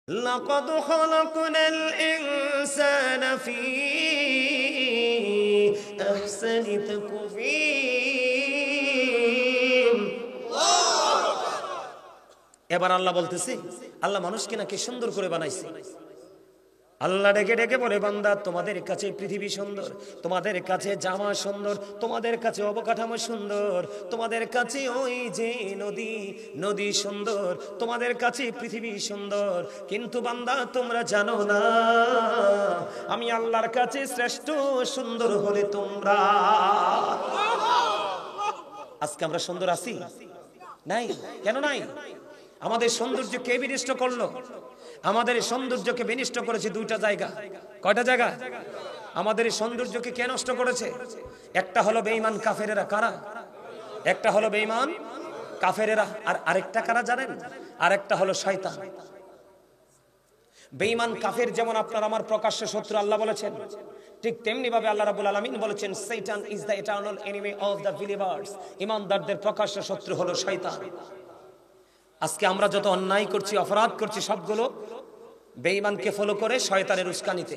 لقد خلقنا الإنسان في أحسن تقويم এবার আল্লাহ বলতেছে আল্লাহ মানুষকে নাকি সুন্দর করে বানাইছে। আল্লাহ ডেকে ডেকে বলে, বান্দা তোমাদের কাছে পৃথিবী সুন্দর, তোমাদের কাছে জামা সুন্দর, তোমাদের কাছে অবকাঠামো সুন্দর, তোমাদের কাছে ওই যে নদী সুন্দর, তোমাদের কাছে পৃথিবী সুন্দর, কিন্তু বান্দা তোমরা জানো না আমি আল্লাহর কাছে শ্রেষ্ঠ সুন্দর হলে তোমরা। আজকে আমরা সুন্দর আছি? নাই। কেন নাই? আমাদের সৌন্দর্য কে বিনষ্ট করলো? আমাদের সৌন্দর্যকে বিনষ্ট করেছে দুইটা জায়গা। কয়টা জায়গা? আমাদের সৌন্দর্যকে কে নষ্ট করেছে? একটা হলো বেঈমান কাফেরেরা। কারা? একটা হলো বেঈমান কাফেরেরা, আর আরেকটা কারা জানেন? আরেকটা হলো শয়তান। বেঈমান কাফের যেমন আপনার আমার প্রকাশ্য শত্রু আল্লাহ বলেছেন, ঠিক তেমনি ভাবে আল্লাহ রাব্বুল আলামিন বলেছেন শয়তান is the eternal enemy of the believers. ঈমানদারদের প্রকাশ্য শত্রু হলো শয়তান। আজকে আমরা যত অন্যায় করছি, অপরাধ করছি, সবগুলো বেঈমানকে ফলো করে শয়তানের উস্কানিতে।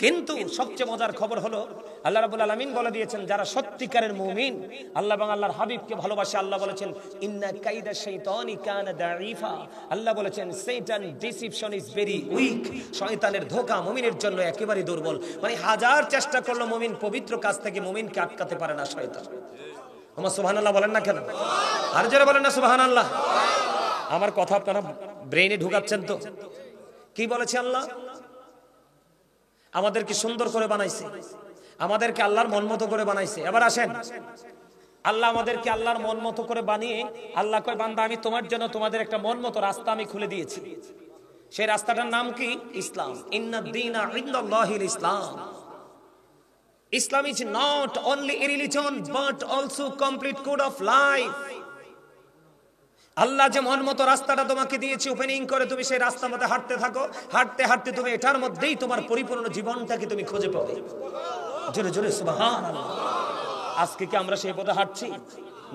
কিন্তু সবচেয়ে মজার খবর হলো আল্লাহ রাব্বুল আলামিন বলে দিয়েছেন যারা সত্যিকারের মুমিন, আল্লাহ এবং আল্লাহর হাবিবকে ভালোবাসে, আল্লাহ বলেছেন ইন্না কাইদা শাইতানি কানা দাঈফা। আল্লাহ বলেছেন শয়তান ডিসিপশন ইজ ভেরি উইক। শয়তানের ধোঁকা মুমিনের জন্য একেবারে দুর্বল। মানে হাজার চেষ্টা করলো মুমিন পবিত্র কাজ থেকে মুমিনকে আটকাতে পারে না শয়তান। আমার সুবহানাল্লাহ বলেন না কেন? আর যারা বলেন না সুবহানাল্লাহ। আমার কথা আপনারা ব্রেইনে ঢুকাচ্ছেন তো? কি বলেছে আল্লাহ? আমাদেরকে সুন্দর করে বানাইছে, আমাদেরকে আল্লাহর মন মতো করে বানাইছে। এবার আসেন, আল্লাহ আমাদেরকে আল্লাহর মন মতো করে বানিয়ে আল্লাহ কয় বান্দা আমি তোমার জন্য তোমাদের একটা মন মতো রাস্তা আমি খুলে দিয়েছি। সেই রাস্তাটার নাম কি? ইসলাম। ইন্নাদ দীনা ইনদাল্লাহিল ইসলাম। Islam is not only a religion but also complete code of life. আল্লাহ যে মন মতো রাস্তাটা তোমাকে দিয়েছে, ওপেনিং করে তুমি সেই রাস্তার মধ্যে হাঁটতে থাকো, হাঁটতে হাঁটতে তুমি এটার মধ্যেই তোমার পরিপূর্ণ জীবনটাকে তুমি খুঁজে পাবে। জোরে জোরে সুবহানাল্লাহ। আজকে কি আমরা সেই পথে হাঁটছি?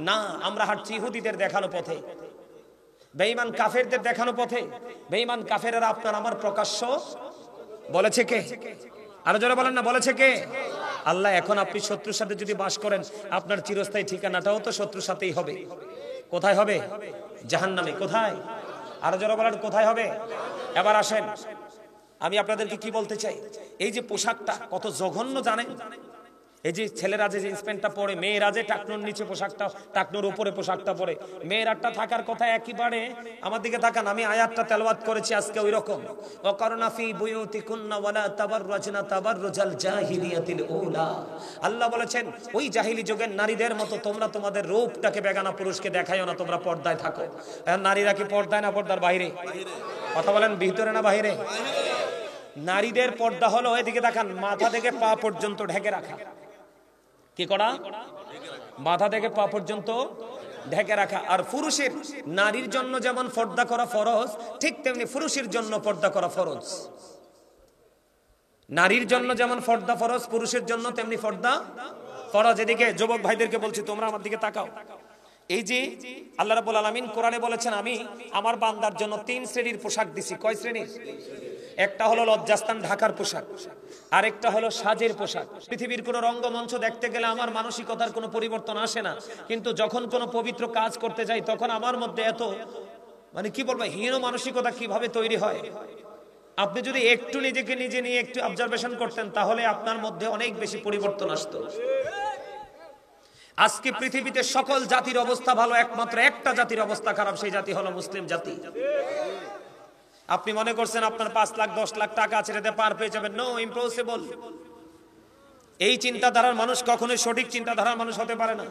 না, আমরা হাঁটছি ইহুদিদের দেখানো পথে, বেঈমান কাফেরদের দেখানো পথে। বেঈমান কাফেররা আপনার আমার প্রকাশ্য বলেছে কে? আরো জোরে বলেন না, বলেছে কে? আল্লাহ। এখন আপনি শত্রুর সাথে যদি বাস করেন, আপনার চিরস্থায়ী ঠিকানাটাও তো শত্রুর সাথেই হবে। কোথায় হবে? জাহান্নামে। কোথায়? আরো জোরে বলেন, কোথায় হবে? এবার আসেন, আমি আপনাদেরকে কি বলতে চাই, এই যে পোশাকটা কত জঘন্য জানেন? এই যে ছেলেরা যে জিন্স প্যান্টটা পরে, মেয়েরা যে টাকনুর নিচে পোশাকটা, টাকনুর উপরে পোশাকটা পরে, মেয়েরাটা থাকার কথা একেবারে। আমার দিকে তাকান, আমি আয়াতটা তেলাওয়াত করেছি আজকে ওই রকম, ওয়াকারনা ফি বুয়ুতিকুন্না ওয়ালা তাবাররাজনা তাবাররুজাল জাহিলিয়াতিল উলা। আল্লাহ বলেছেন ওই জাহিলি যুগের নারীদের মতো তোমরা তোমাদের রূপটাকে বেগানা পুরুষকে দেখাইও না, তোমরা পর্দায় থাকো। নারীরা কি পর্দায় না পর্দার বাইরে? কথা বলেন, ভিতরে না বাইরে? নারীদের পর্দা হলো, এদিকে তাকান, মাথা থেকে পা পর্যন্ত ঢেকে রাখা। কি করা? মাথা থেকে পা পর্যন্ত ঢেকে রাখা। আর পুরুষের, নারীর জন্য যেমন পর্দা করা ফরজ, ঠিক তেমনি পুরুষের জন্য পর্দা করা ফরজ। নারীর জন্য যেমন পর্দা ফরজ, পুরুষের জন্য তেমনি পর্দা ফরজ। এদিকে যুবক ভাইদেরকে বলছি, তোমরা আমার দিকে তাকাও। এই যে আল্লাহ রাব্বুল আলামিন কোরআনে বলেছেন আমি আমার বান্দার জন্য 3 শ্রেণীর পোশাক দিছি। কয় শ্রেণীর? একটা হলো লজ্জাস্থান ঢাকার পোশাক, আরেকটা হলো সাজের পোশাক। পৃথিবীর কোনো রঙ্গমঞ্চ দেখতে গেলে আমার মানসিকতার কোনো পরিবর্তন আসে না, কিন্তু যখন কোনো পবিত্র কাজ করতে যাই তখন আমার মধ্যে এত কি বলবো, হীন মানসিকতা কিভাবে তৈরি হয়। আপনি যদি একটু নিজেকে নিজে নিয়ে একটু অবজারভেশন করতেন, তাহলে আপনার মধ্যে অনেক বেশি পরিবর্তন আসতো। আজকে পৃথিবীতে সকল জাতির অবস্থা ভালো, একমাত্র একটা জাতির অবস্থা খারাপ, সেই জাতি হলো মুসলিম জাতি। আপনি মনে করছেন আপনার 5 লাখ 10 লাখ টাকা আছে, এটাতে পার পেয়ে যাবেন? No, impossible. এই চিন্তাধারার মানুষ কখনোই সঠিক চিন্তাধারার মানুষ হতে পারে না।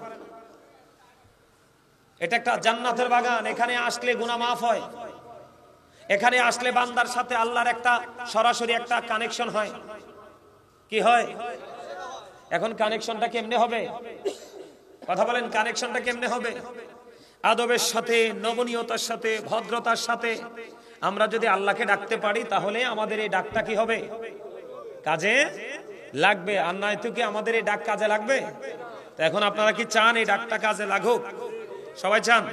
এটা একটা জান্নাতের বাগান, এখানে আসলে গুনাহ মাফ হয়, এখানে আসলে বান্দার সাথে আল্লাহর একটা সরাসরি একটা কানেকশন হয়। কি হয়? এখন কানেকশনটা কেমনে হবে? কথা বলেন, কানেকশনটা কেমনে হবে? আদবের সাথে, নমনীয়তার সাথে, ভদ্রতার সাথে আমরা যদি আল্লাহকে ডাকতে পারি, তাহলে আমাদের এই ডাকটা কি হবে? কাজে লাগবে। আর নয়তো কি আমাদের এই ডাক কাজে লাগবে? তো এখন আপনারা কি চান এই ডাকটা কাজে লাগুক? সবাই চান?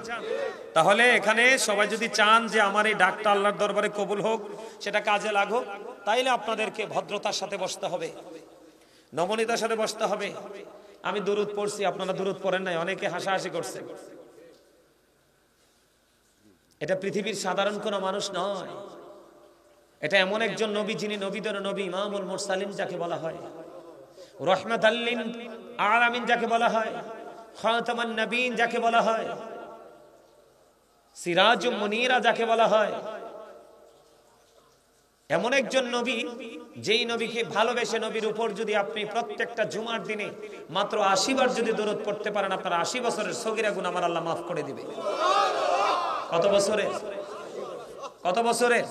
তাহলে এখানে সবাই যদি চান যে আমার এই ডাকটা আল্লাহর দরবারে কবুল হোক, সেটা কাজে লাগুক, তাইলে আপনাদেরকে ভদ্রতার সাথে বসতে হবে, নমনীয়তার সাথে বসতে হবে। আমি দুরূদ পড়ছি, আপনারা দুরূদ পড়েন নাই, অনেকে হাসাহাসি করছে। এটা পৃথিবীর সাধারণ কোনো মানুষ নয়, এটা এমন একজন নবী যিনি নবীদের নবী, ইমামুল মুরসালিন যাকে বলা হয়, রাহমাতাল লিল আলামিন যাকে বলা হয়, খাতামান নবীন যাকে বলা হয়, সিরাজুম মুনীরা যাকে বলা হয়, এমন একজন নবী যেই নবীকে ভালোবেসে নবীর উপর যদি আপনি প্রত্যেকটা জুমার দিনে মাত্র 80 বার যদি দরুদ পড়তে পারেন, আপনার 80 বছরের সগীরা গুনাহ আমার আল্লাহ মাফ করে দিবে। কত বছরের? কত বছরের?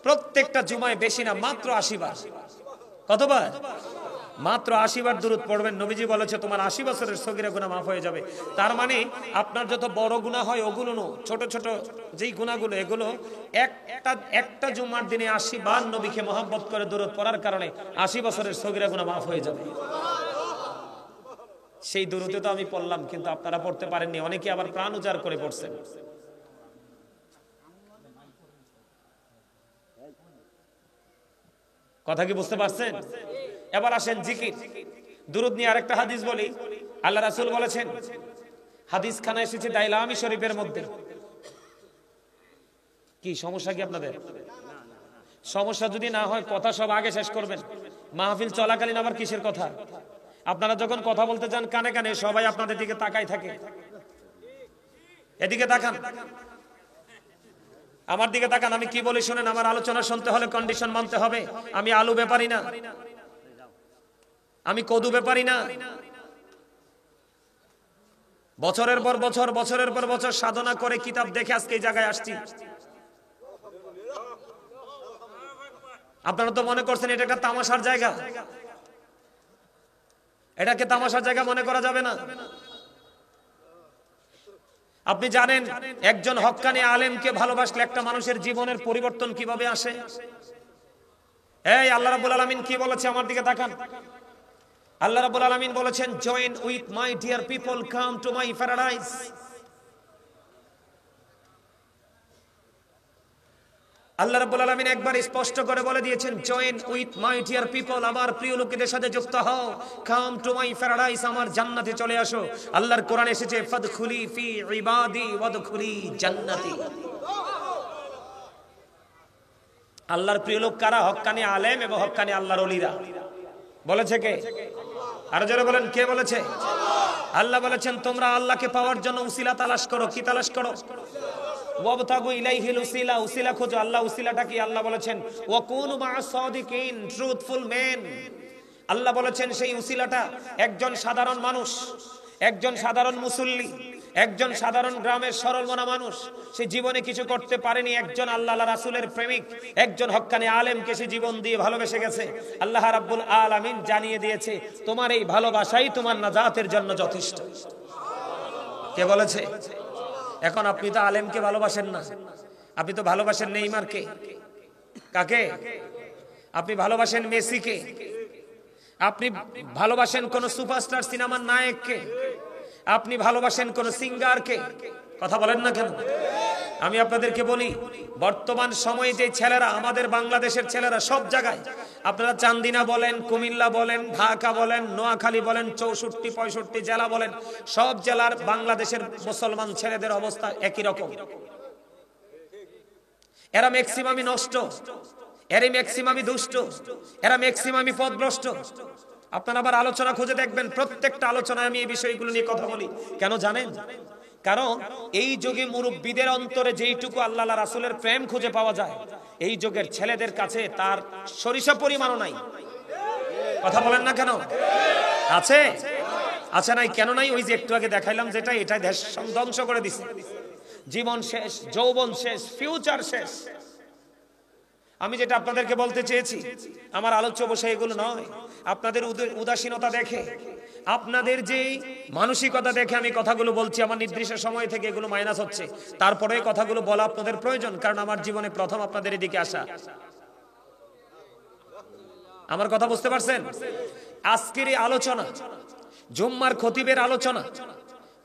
প্রত্যেকটা জুমায়, বেশি না, মাত্র 80 বার। কতবার? মাত্র 80 বার দরুদ পড়বেন। নবীজি বলেছে তোমার 80 বছরের সগীরা গুনাহ মাফ হয়ে যাবে। তার মানে আপনার যত বড় গুনাহ হয় ওগুলো না, ছোট ছোট যেই গুনাহগুলো, এগুলো একটা জুমার দিনে 80 বার নবীকে মহব্বত করে দরুদ পড়ার কারণে 80 বছরের সগীরা গুনাহ মাফ হয়ে যাবে। সেই দরুদে তো আমি পড়লাম, কিন্তু আপনারা পড়তে পারেননি, অনেকে আবার প্রাণ উজাড় করে পড়ছেন। কথা কি বুঝতে পারছেন? এবার আসেন জিকির, দুরুদ নিয়ে আরেকটা হাদিস বলি। আল্লাহ রাসূল বলেছেন, হাদিস খানা এসেছে দাইলামি শরীফের মধ্যে। কি সমস্যা কি আপনাদের? সমস্যা যদি না হয় কথা সব আগে শেষ করবেন। মাহফিল চলাকালীন আবার কিসের কথা? আপনারা যখন কথা বলতে যান কানে কানে সবাই আপনাদের দিকে তাকাই থাকে। এদিকে তাকান, আমার দিকে তাকান, আমি কি বলি শুনেন। আমার আলোচনা শুনতে হলে কন্ডিশন মানতে হবে। আমি আলু ব্যাপারী না, আমি কদু ব্যাপারী না। বছরের পর বছর, বছরের পর বছর সাধনা করে কিতাব দেখে আজকে এই জায়গায় আসছি। আপনারা তো মনে করছেন এটা একটা তামাশার জায়গা, এটাকে তামাশার জায়গা মনে করা যাবে না। আপনি জানেন একজন হক্কানি আলেমকে ভালোবাসলে একটা মানুষের জীবনের পরিবর্তন কিভাবে আসে? এই আল্লাহ রাব্বুল আলামিন কি বলেছে? আমার দিকে তাকান। আল্লাহ রাব্বুল আলামিন বলেছেন, join with my dear people, come to my paradise. আল্লাহ রাব্বুল আলামিন একবার স্পষ্ট করে বলে দিয়েছেন, join with my dear people, আমার প্রিয় লোকেদের সাথে যুক্ত হও, কাম টু মাই প্যারাডাইস, আমার জান্নাতে চলে আসো। আল্লাহর কোরআন এসেছে, ফাদখুলি ফি ইবাদি ওয়াদখুলি জান্নাতি। আল্লাহর প্রিয় লোক কারা? হক্কানি আলেম এবং হক্কানি আল্লাহর ওলিরা। বলেছে কে? আরো জোরে বলেন, কে বলেছে? আল্লাহ বলেছেন, তোমরা আল্লাহকে পাওয়ার জন্য উসিলা তালাশ করো। কি তালাশ করো? ওয়াবতাগু ইলাইহিল উসিলা, উসিলা খোঁজো। আল্লাহ উসিলাটা কি? আল্লাহ বলেছেন, ওয়াকুনু মা'আস সাদিকিন, ট্রুথফুল মেন। আল্লাহ বলেছেন সেই উসিলাটা একজন সাধারণ মানুষ, একজন সাধারণ মুসল্লি, একজন সাধারণ গ্রামের সরল মনা মানুষ, সে জীবনে কিছু করতে পারেনি, একজন আল্লাহ রাসূলের প্রেমিক, একজন হক্কানি আলেমকে সে জীবন দিয়ে ভালোবেসে গেছে। আল্লাহ রাব্বুল আলামিন জানিয়ে দিয়েছে, তোমার এই ভালোবাসাই তোমার নাজাতের জন্য যথেষ্ট। কে বলেছে? এখন আপনি তো আলেমকে ভালোবাসেন না, আপনি তো ভালোবাসেন নেইমারকে। কাকে? আপনি ভালোবাসেন মেসিকে, আপনি ভালোবাসেন কোন সুপারস্টার সিনেমার নায়ককে, আপনি ভালোবাসেন কোন সিঙ্গারকে। কথা বলেন না কেন? আমি আপনাদেরকে বলি, বর্তমান সময়ে যে ছেলেরা, আমাদের বাংলাদেশের ছেলেরা সব জায়গায়, আপনারা চান্দিনা বলেন, কুমিল্লা বলেন, ঢাকা বলেন, নোয়াখালী বলেন, 64-65 জেলা বলেন, সব জেলার বাংলাদেশের মুসলমান ছেলেদের অবস্থা একই রকম। এরা ম্যাক্সিমামই নষ্ট, এরা ম্যাক্সিমামই দুষ্ট, এরা ম্যাক্সিমামই পথভ্রষ্ট। আপনারা আবার আলোচনা খুঁজে দেখবেন, প্রত্যেকটা আলোচনায় আমি এই বিষয়গুলো নিয়ে কথা বলি। কেন জানেন? কারণ এই যুগে মুরব্বীদের অন্তরে যেইটুকু আল্লাহ রাসূলের প্রেম খুঁজে পাওয়া যায়, এই যুগের ছেলেদের কাছে তার সরিষা পরিমাণও নাই। কথা বলেন না কেন? আছে? আছে নাই? কেন নাই? ওই যে একটু আগে দেখাইলাম যেটা, এটাই দেশ ধ্বংস করে দিছে। জীবন শেষ, যৌবন শেষ, ফিউচার শেষ। আমি যেটা আপনাদেরকে বলতে চেয়েছি, আমার আলোচ্য বিষয় এগুলো নয়। আপনাদের উদাসীনতা দেখে, আপনাদের যে মানসিকতা দেখে আমি কথাগুলো বলছি। আমার নির্দিষ্ট সময় থেকে এগুলো মাইনাস হচ্ছে, তারপরে কথাগুলো বলা আপনাদের প্রয়োজন, কারণ আমার জীবনে প্রথম আপনাদের এদিকে আসা। আমার কথা বুঝতে পারছেন? আজকের এই আলোচনা, জুম্মার খতিবের আলোচনা,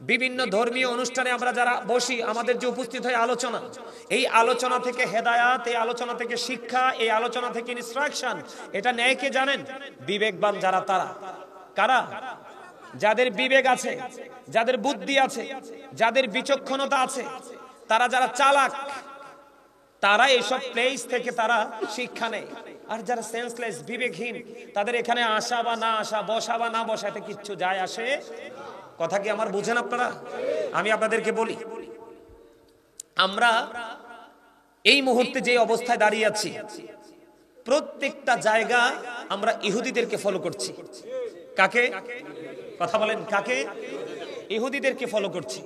বিভিন্ন ধর্মীয় অনুষ্ঠানে আমরা যারা বসি, আমাদের যে উপস্থিত হয় আলোচনা, এই আলোচনা থেকে হেদায়াত, এই আলোচনা থেকে শিক্ষা, এই আলোচনা থেকে ইনস্ট্রাকশন, এটা নেয় কে জানেন? বিবেকবান যারা, তারা কারা? যাদের বিবেক আছে, যাদের বুদ্ধি আছে, যাদের বিচক্ষণতা আছে, তারা যারা চালাক, তারা এইসব প্লেস থেকে তারা শিক্ষা নেয়। আর যারা সেন্সলেস, বিবেকহীন, তাদের এখানে আসা বা না আসা, বসা বা না বসা, এতে কিচ্ছু যায় আসে। কথা কি আমার বুঝেন আপনারা? আমি আপনাদেরকে বলি, আমরা এই মুহূর্তে যে অবস্থায় দাঁড়িয়ে আছি, প্রত্যেকটা জায়গা আমরা ইহুদিদেরকে ফলো করছি। কাকে? কথা বলেন, কাকে? ইহুদিদেরকে ফলো করছি।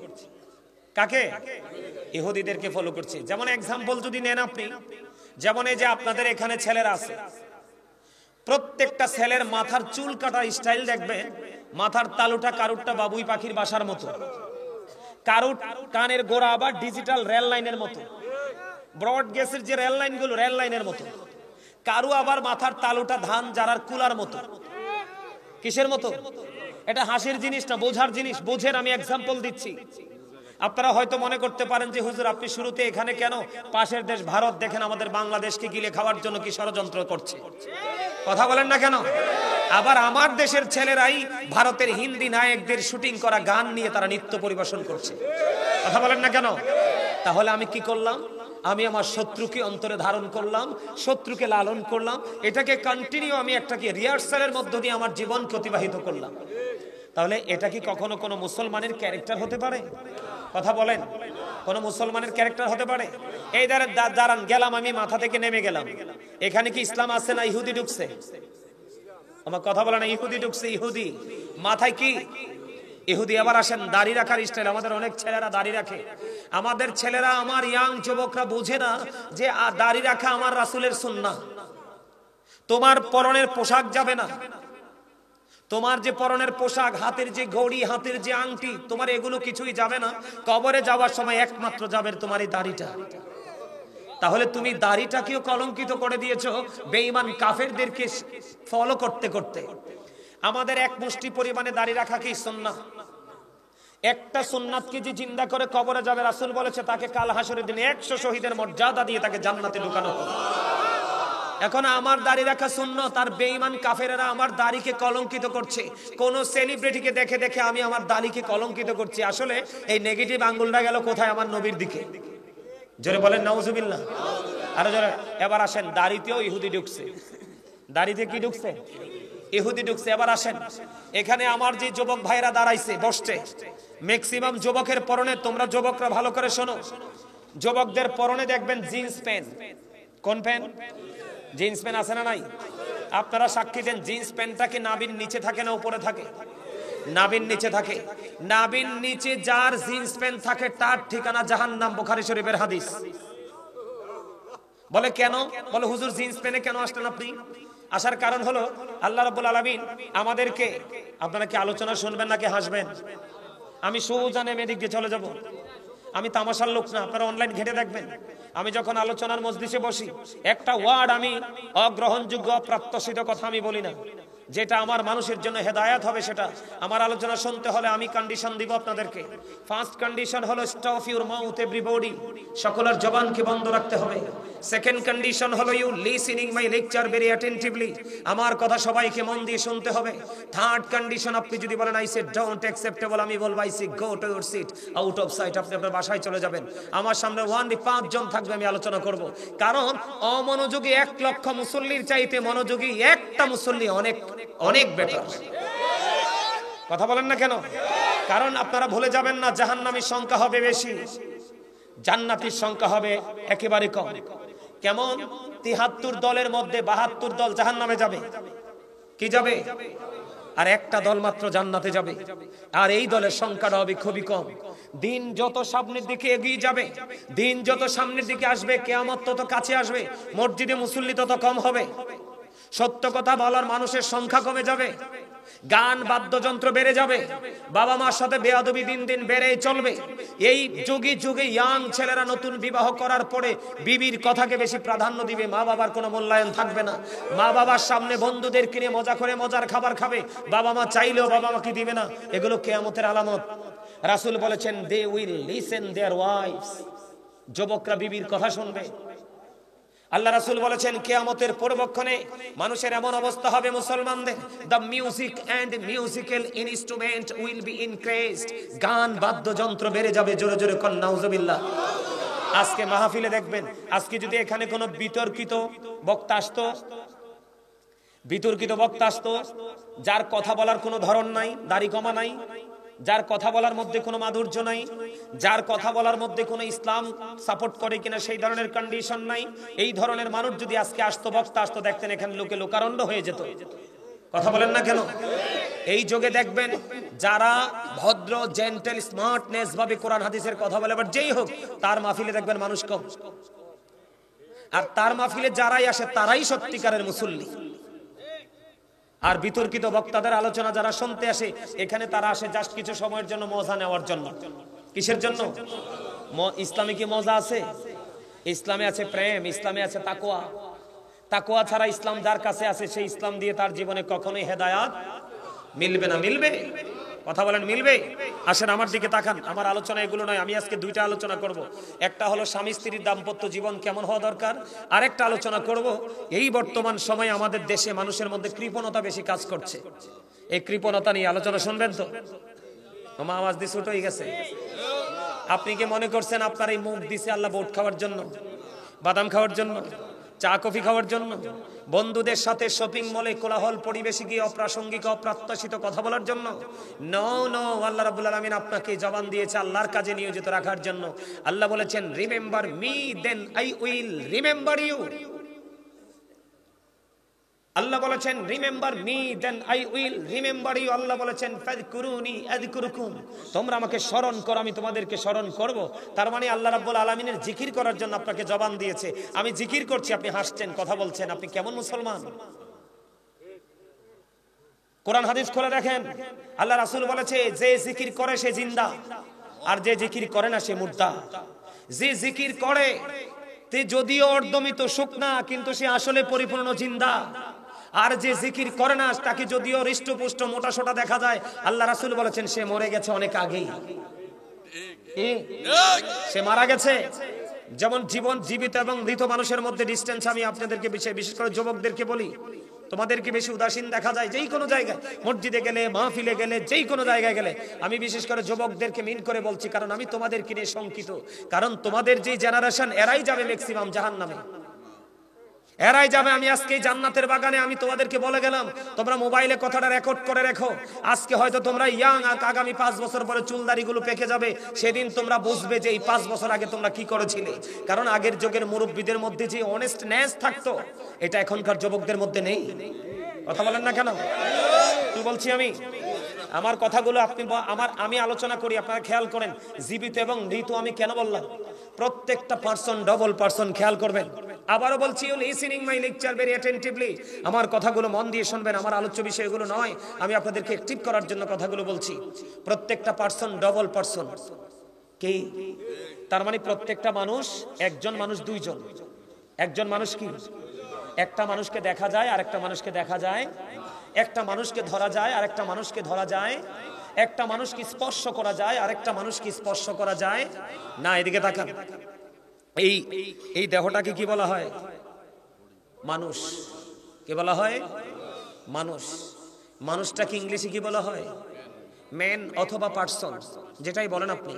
কাকে? ইহুদিদেরকে ফলো করছি। যেমন এক্সাম্পল যদি নেন আপনি, যেমন এই যে আপনাদের এখানে ছেলেরা আছে, প্রত্যেকটা ছেলের মাথার চুল কাটার স্টাইল দেখবেন, মাথার তালুটা কারুরটা বাবুই পাখির বাসার মতো, কারুর কানের গোড়া আবার ডিজিটাল রেল লাইনের মতো, ব্রড গেজের যে রেল লাইনগুলো, রেল লাইনের মতো, কারু আবার মাথার তালুটা ধান জারার কুলার মতো। কিসের মতো? এটা হাসির জিনিস না, বোঝার জিনিস। বোঝেন, আমি এক্সাম্পল দিচ্ছি। আপনারা হয়তো মনে করতে পারেন যে হুজুর আপনি শুরুতে এখানে কেন? পাশের দেশ ভারত দেখেন আমাদের বাংলাদেশকে গিলে খাওয়ার জন্য কি ষড়যন্ত্র করছে? কথা বলেন না কেন? আবার আমার দেশের ছেলেরাই ভারতের হিন্দি নায়কদের শুটিং করা গান নিয়ে তারা নৃত্য পরিবেশন করছে। কথা বলেন না কেন? তাহলে আমি কি করলাম? আমি আমার শত্রুকে অন্তরে ধারণ করলাম, শত্রুকে লালন করলাম, এটাকে কন্টিনিউ আমি একটা কি রিহার্সালের মধ্য দিয়ে আমার জীবনকে অতিবাহিত করলাম। তাহলে এটা কি কখনো কোনো মুসলমানের ক্যারেক্টার হতে পারে? কথা বলেন, কোন মুসলমানের ক্যারেক্টার হতে পারে? এই দাঁড়ান, গেলাম আমি, মাথা থেকে নেমে গেলাম, এখানে কি ইসলাম আছে না ইহুদি ঢুকছে? আমার কথা বলে না, ইহুদি ঢুকছে। ইহুদি মাথায় কি? ইহুদি। আবার আসেন দাড়ি রাখার স্টাইল। আমাদের অনেক ছেলেরা দাড়ি রাখে। আমাদের ছেলেরা, আমার ইয়াং যুবকরা বুঝে না যে দাড়ি রাখা আমার রাসূলের সুন্নাহ। তোমার পরনের পোশাক যাবে না, তোমার যে পরনের পোশাক, হাতের যে ঘড়ি, হাতের যে আংটি, তোমার এগুলো কিছুই যাবে না। কবরে যাওয়ার সময় একমাত্র যাবে তোমার এই দাড়িটা। তাহলে তুমি দাড়িটাকেও কলঙ্কিত করে দিয়েছো বেঈমান কাফেরদেরকে ফলো করতে করতে। আমাদের এক মুষ্টি পরিমাণে দাড়ি রাখা কি সুন্নাহ? একটা সুন্নাতকে যে জিন্দা করে কবরে যাবে, রাসূল বলেছে তাকে কাল হাসরের দিনে 100 শহীদের মর্যাদা দিয়ে তাকে জান্নাতে ঢুকানো হবে। এখন আমার দাড়ি রাখা সুন্নাত, তার বেঈমান কাফেরেরা আমার দাড়িকে কলঙ্কিত করছে। কোন সেলিব্রিটিকে দেখে দেখে আমি আমার দাড়িকে কলঙ্কিত করছি। আসলে এই নেগেটিভ আঙ্গুলটা গেল কোথায়? আমার নবীর দিকে। জোরে বলেন নাউজুবিল্লাহ। আরো জোরে। এবার আসেন, দাড়িতেও ইহুদি ঢুকছে। দাড়িতে কি ঢুকছে? ইহুদি ঢুকছে। এবার আসেন, এখানে আমার যে যুবক ভাইরা দাঁড়াইছে বসছে, ম্যাক্সিমাম যুবকের পরনে, তোমরা যুবকরা ভালো করে শোনো, যুবকদের পরনে দেখবেন জিন্স প্যান্ট। কোন প্যান্ট? জিন্স প্যান্ট আছে না নাই? আপনারা সাক্ষী দেন, জিন্স প্যান্টটা কি নাভির নিচে থাকে না উপরে থাকে? নাভির নিচে থাকে। নাভির নিচে যার জিন্স প্যান্ট থাকে তার ঠিকানা জাহান্নাম। বুখারী শরীফের হাদিস। বলে কেন? বলে হুজুর জিন্স প্যান্টে কেন আসলেন আপনি? আসার কারণ হলো আল্লাহ রাব্বুল আলামিন আমাদেরকে, আপনারা কি আলোচনা শুনবেন নাকি হাসবেন? আমি সোজা নেমে এদিক দিয়ে চলে যাব। আমি তামাশার লোক না, আপনারা অনলাইন ঘেটে দেখবেন। আমি যখন আলোচনার মজলিসে বসি, একটা ওয়ার্ড আমি অগ্রহণযোগ্য, অপ্রাপ্তসিত কথা আমি বলি না। যেটা আমার মানুষের জন্য হেদায়েত হবে, সেটা আমার আলোচনা শুনতে হলে আমি কন্ডিশন দিব আপনাদেরকে। ফার্স্ট কন্ডিশন হলো স্টপ ইউর মাউথ এভরিবডি, সকলের জবানকে বন্ধ রাখতে হবে। সেকেন্ড কন্ডিশন হলো you listening my lecture very attentively, আমার কথা সবাইকে মন দিয়ে শুনতে হবে। থার্ড কন্ডিশন, আপনি যদি বলেন আই সে ডোন্ট অ্যাকসেপ্টেবল, আমি বলবো I say go to your seat, out of sight, আপনি আপনার বাসায় চলে যাবেন। আমার সামনে ওয়ানলি 5 জন থাকবে, আমি আলোচনা করব। কারণ অমনোযোগী 1 লক্ষ মুসল্লির চাইতে মনোযোগী একটা মুসল্লি অনেক অনেক বেটার। কথা বলেন না কেন? কারণ আপনারা ভুলে যাবেন না, জাহান্নামীর সংখ্যা হবে বেশি, জান্নাতীর সংখ্যা হবে একেবারে কম। কেমন? 73 দলের মধ্যে 72 দল জাহান্নামে যাবে। কি যাবে? আর একটা দল মাত্র জান্নাতে যাবে। আর এই দলের সংখ্যাটা হবে খুবই কম। দিন যত সামনের দিকে এগিয়ে যাবে, দিন যত সামনের দিকে আসবে, কিয়ামত তত কাছে আসবে, মসজিদে মুসল্লি তত কম হবে, সত্য কথা বলার মানুষের সংখ্যা কমে যাবে, গান বাদ্যযন্ত্র বেড়ে যাবে, বাবা মার সাথে বেয়াদবি দিন দিন বেড়েই চলবে। এই যুগে যুগে ইয়াং ছেলেরা নতুন বিবাহ করার পরে বিবির কথাকে বেশি প্রাধান্য দিবে, মা বাবার কোনো মূল্যায়ন থাকবে না। মা বাবার সামনে বন্ধুদের কিনে মজা করে মজার খাবার খাবে, বাবা মা চাইলেও বাবা মাকে দিবে না। এগুলো কিয়ামতের আলামত। রাসূল বলেছেন they will listen their wives, যুবকরা বিবির কথা শুনবে। আল্লাহ রাসূল বলেছেন কিয়ামতের পূর্বক্ষণে মানুষের এমন অবস্থা হবে মুসলমানদের, the music and musical instrument will be increased, গান বাদ্যযন্ত্র বেড়ে যাবে। জোরে জোরে কন নাউজুবিল্লাহ। আজকে মাহফিলে দেখবেন, আজকে যদি এখানে কোনো বিতর্কিত বক্তা আসতো, যার কথা বলার কোনো ধরন নাই, দাড়ি কমা নাই, যার কথা বলার মধ্যে কোনো মাধুর্য নাই, যার কথা বলার মধ্যে কোনো ইসলাম সাপোর্ট করে কিনা সেই ধরনের কন্ডিশন নাই, এই ধরনের মানুষ যদি আজকে বক্তা আসতো, দেখতেন এখানে লোকে লোকারণ্য হয়ে যেত। কথা বলেন না কেন? এই যুগে দেখবেন যারা ভদ্র, জেন্টেল, স্মার্টনেস ভাবে কোরআন হাদিসের কথা বলে, আবার যেই হোক তার মাহফিলে দেখবেন মানুষ কম, আর তার মাহফিলে যারাই আসে তারাই সত্যিকারের মুসল্লি। আর বিতর্কিত বক্তাদের আলোচনা যারা শুনতে আসে এখানে, তারা আসে জাস্ট কিছু সময়ের জন্য মজা নেওয়ার জন্য। কিসের জন্য? ইসলামে কি মজা আছে? ইসলামে আছে প্রেম, ইসলামে আছে তাকওয়া। তাকওয়া ছাড়া ইসলাম যার কাছে আছে, সেই ইসলাম দিয়ে তার জীবনে কখনোই হেদায়াত মিলবে না। মিলবে? কথা বলেন, মিলবে? আসেন আমার দিকে তাকান। আমার আলোচনা এগুলো নয়, আমি আজকে দুইটা আলোচনা করব। একটা হলো স্বামী স্ত্রীর দাম্পত্য জীবন কেমন হওয়া দরকার, আরেকটা আলোচনা করব এই বর্তমান সময়ে আমাদের দেশে মানুষের মধ্যে কৃপণতা বেশি কাজ করছে। এই কৃপণতা নিয়ে আলোচনা শুনবেন তো? আমার আওয়াজ দিয়ে ছোট হয়ে গেছে। আপনি কি মনে করছেন আপনার এই মুখ দিছে আল্লাহ ভোট খাওয়ার জন্য, বাদাম খাওয়ার জন্য, চা কফি খাওয়ার জন্য, বন্ধুদের সাথে শপিং মলে কোলাহল পরিবেশে গিয়ে অপ্রাসঙ্গিক অপ্রত্যাশিত কথা বলার জন্য? নো নো, আল্লাহ রাব্বুল আলামিন আপনাকে জবান দিয়েছে আল্লাহর কাজে নিয়োজিত রাখার জন্য। আল্লাহ বলেছেন remember me then I will remember you. আল্লাহ বলেছেন remember me then I will remember you. আল্লাহ বলেছেন ফাযকুরুনি আযকুরুকুম, তোমরা আমাকে স্মরণ করো আমি তোমাদেরকে স্মরণ করব। তার মানে আল্লাহ রাব্বুল আলামিনের জিকির করার জন্য আপনাকে জবান দিয়েছে। আমি জিকির করছি, আপনি হাসছেন, কথা বলছেন, আপনি কেমন মুসলমান? কোরআন হাদিস খুলে দেখেন, আল্লাহ রাসূল বলেছে যে জিকির করে সে জিন্দা, আর যে জিকির করে না সে মুর্দা। যে জিকির করে তে যদিও অর্ধমিত শুকনা, কিন্তু সে আসলে পরিপূর্ণ জিন্দা। আর যে জিকির করে না তাকে যদিও হৃষ্টপুষ্ট মোটা সোটা দেখা যায়, আল্লাহ রাসূল বলেছেন সে মরে গেছে অনেক আগেই। সে মারা গেছে। যেমন জীবন জীবিত এবং মৃত মানুষের মধ্যে ডিসটেন্স আমি আপনাদেরকে বিশেষ করে যুবকদেরকে বলি, তোমাদেরকে বেশি উদাসীন দেখা যায় যেই কোনো জায়গায়, মসজিদে গেলে, মাহফিলে গেলে, যেই কোনো জায়গায় গেলে। আমি বিশেষ করে যুবকদেরকে মিন করে বলছি, কারণ আমি তোমাদেরকে নিয়ে শঙ্কিত। কারণ তোমাদের যে জেনারেশন, এরাই যাবে ম্যাক্সিমাম জাহান্নামে, এরাই যাবে। আমি আজকে জান্নাতের বাগানে আমি তোমাদেরকে বলে গেলাম, তোমরা মোবাইলে কথাটা রেকর্ড করে রেখো। আজকে হয়তো তোমরা ইয়াং, আগামী 5 বছর পরে চুলদাড়িগুলো পেকে যাবে, সেদিন তোমরা বুঝবে যে এই 5 বছর আগে তোমরা কি করেছিলে। কারণ আগের যুগের মুরব্বীদের মধ্যে যে অনেস্টনেস থাকতো, এটা এখনকার যুবকদের মধ্যে নেই। কথা বলেন না কেন? কি বলছি আমি? আমার কথাগুলো আমি আলোচনা করি, আপনারা খেয়াল করেন। জীবিত এবং মৃত আমি কেন বললাম? প্রত্যেকটা পার্সন ডবল পার্সন, খেয়াল করবেন। আবারও বলছি, you listening my lecture very attentively. আমার কথাগুলো মন দিয়ে শুনবেন, আমার আলোচ্য বিষয়গুলো নয়, আমি আপনাদেরকে অ্যাক্টিভ করার জন্য কথাগুলো বলছি। প্রত্যেকটা পার্সন ডবল পার্সন। কি তার মানে? প্রত্যেকটা মানুষ, একজন মানুষ দুইজন। একজন মানুষ কি? একটা মানুষকে দেখা যায় আর একটা মানুষকে দেখা যায়, একটা মানুষকে ধরা যায় আর একটা মানুষকে ধরা যায়, একটা মানুষকে স্পর্শ করা যায় আর একটা মানুষকে স্পর্শ করা যায় না। এদিকে তাকান, এই দেহটাকে কি বলা হয়? মানুষ। কি বলা হয়? মানুষ। মানুষটাকে ইংলিশে কি বলা হয়? ম্যান অথবা পার্সন, যেটাই বলেন আপনি।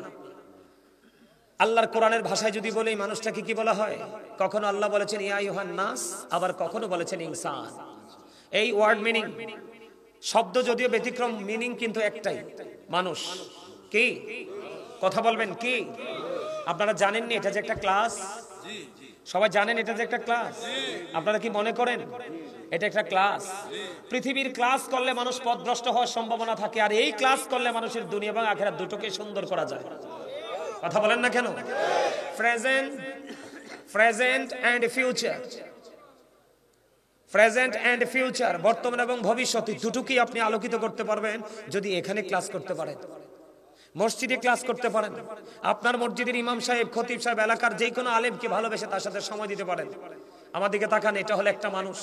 আল্লাহর কোরআনের ভাষায় যদি বলি মানুষটাকে কি বলা হয়? কখনো আল্লাহ বলেছেন ইয়া আইয়ুহান নাস, আবার কখনো বলেছেন ইনসান। এই ওয়ার্ড মিনিং, শব্দ যদিও ব্যতিক্রম, মিনিং কিন্তু একটাই, মানুষ। কি কথা বলবেন? কি আপনারা জানেননি এটা যে একটা ক্লাস? সবাই জানেন এটা যে একটা ক্লাস? আপনারা কি মনে করেন এটা একটা ক্লাস? পৃথিবীর ক্লাস করলে মানুষ পথভ্রষ্ট হওয়ার সম্ভাবনা থাকে, আর এই ক্লাস করলে মানুষের দুনিয়া এবং আখিরাত দুটোকে সুন্দর করা যায়। কথা বলেন না কেন? Present and future, present and future, বর্তমান এবং ভবিষ্যৎ, দুটোকেই আপনি আলোকিত করতে পারবেন যদি এখানে ক্লাস করতে পারেন, মসজিদে ক্লাস করতে পারেন। আপনার মসজিদের ইমাম সাহেব, খতিব সাহেব, এলাকার যে কোনো আলেমকে ভালোবেসে তার সাথে সময় দিতে পারেন। আমার দিকে তাকান, এটা হলো একটা মানুষ।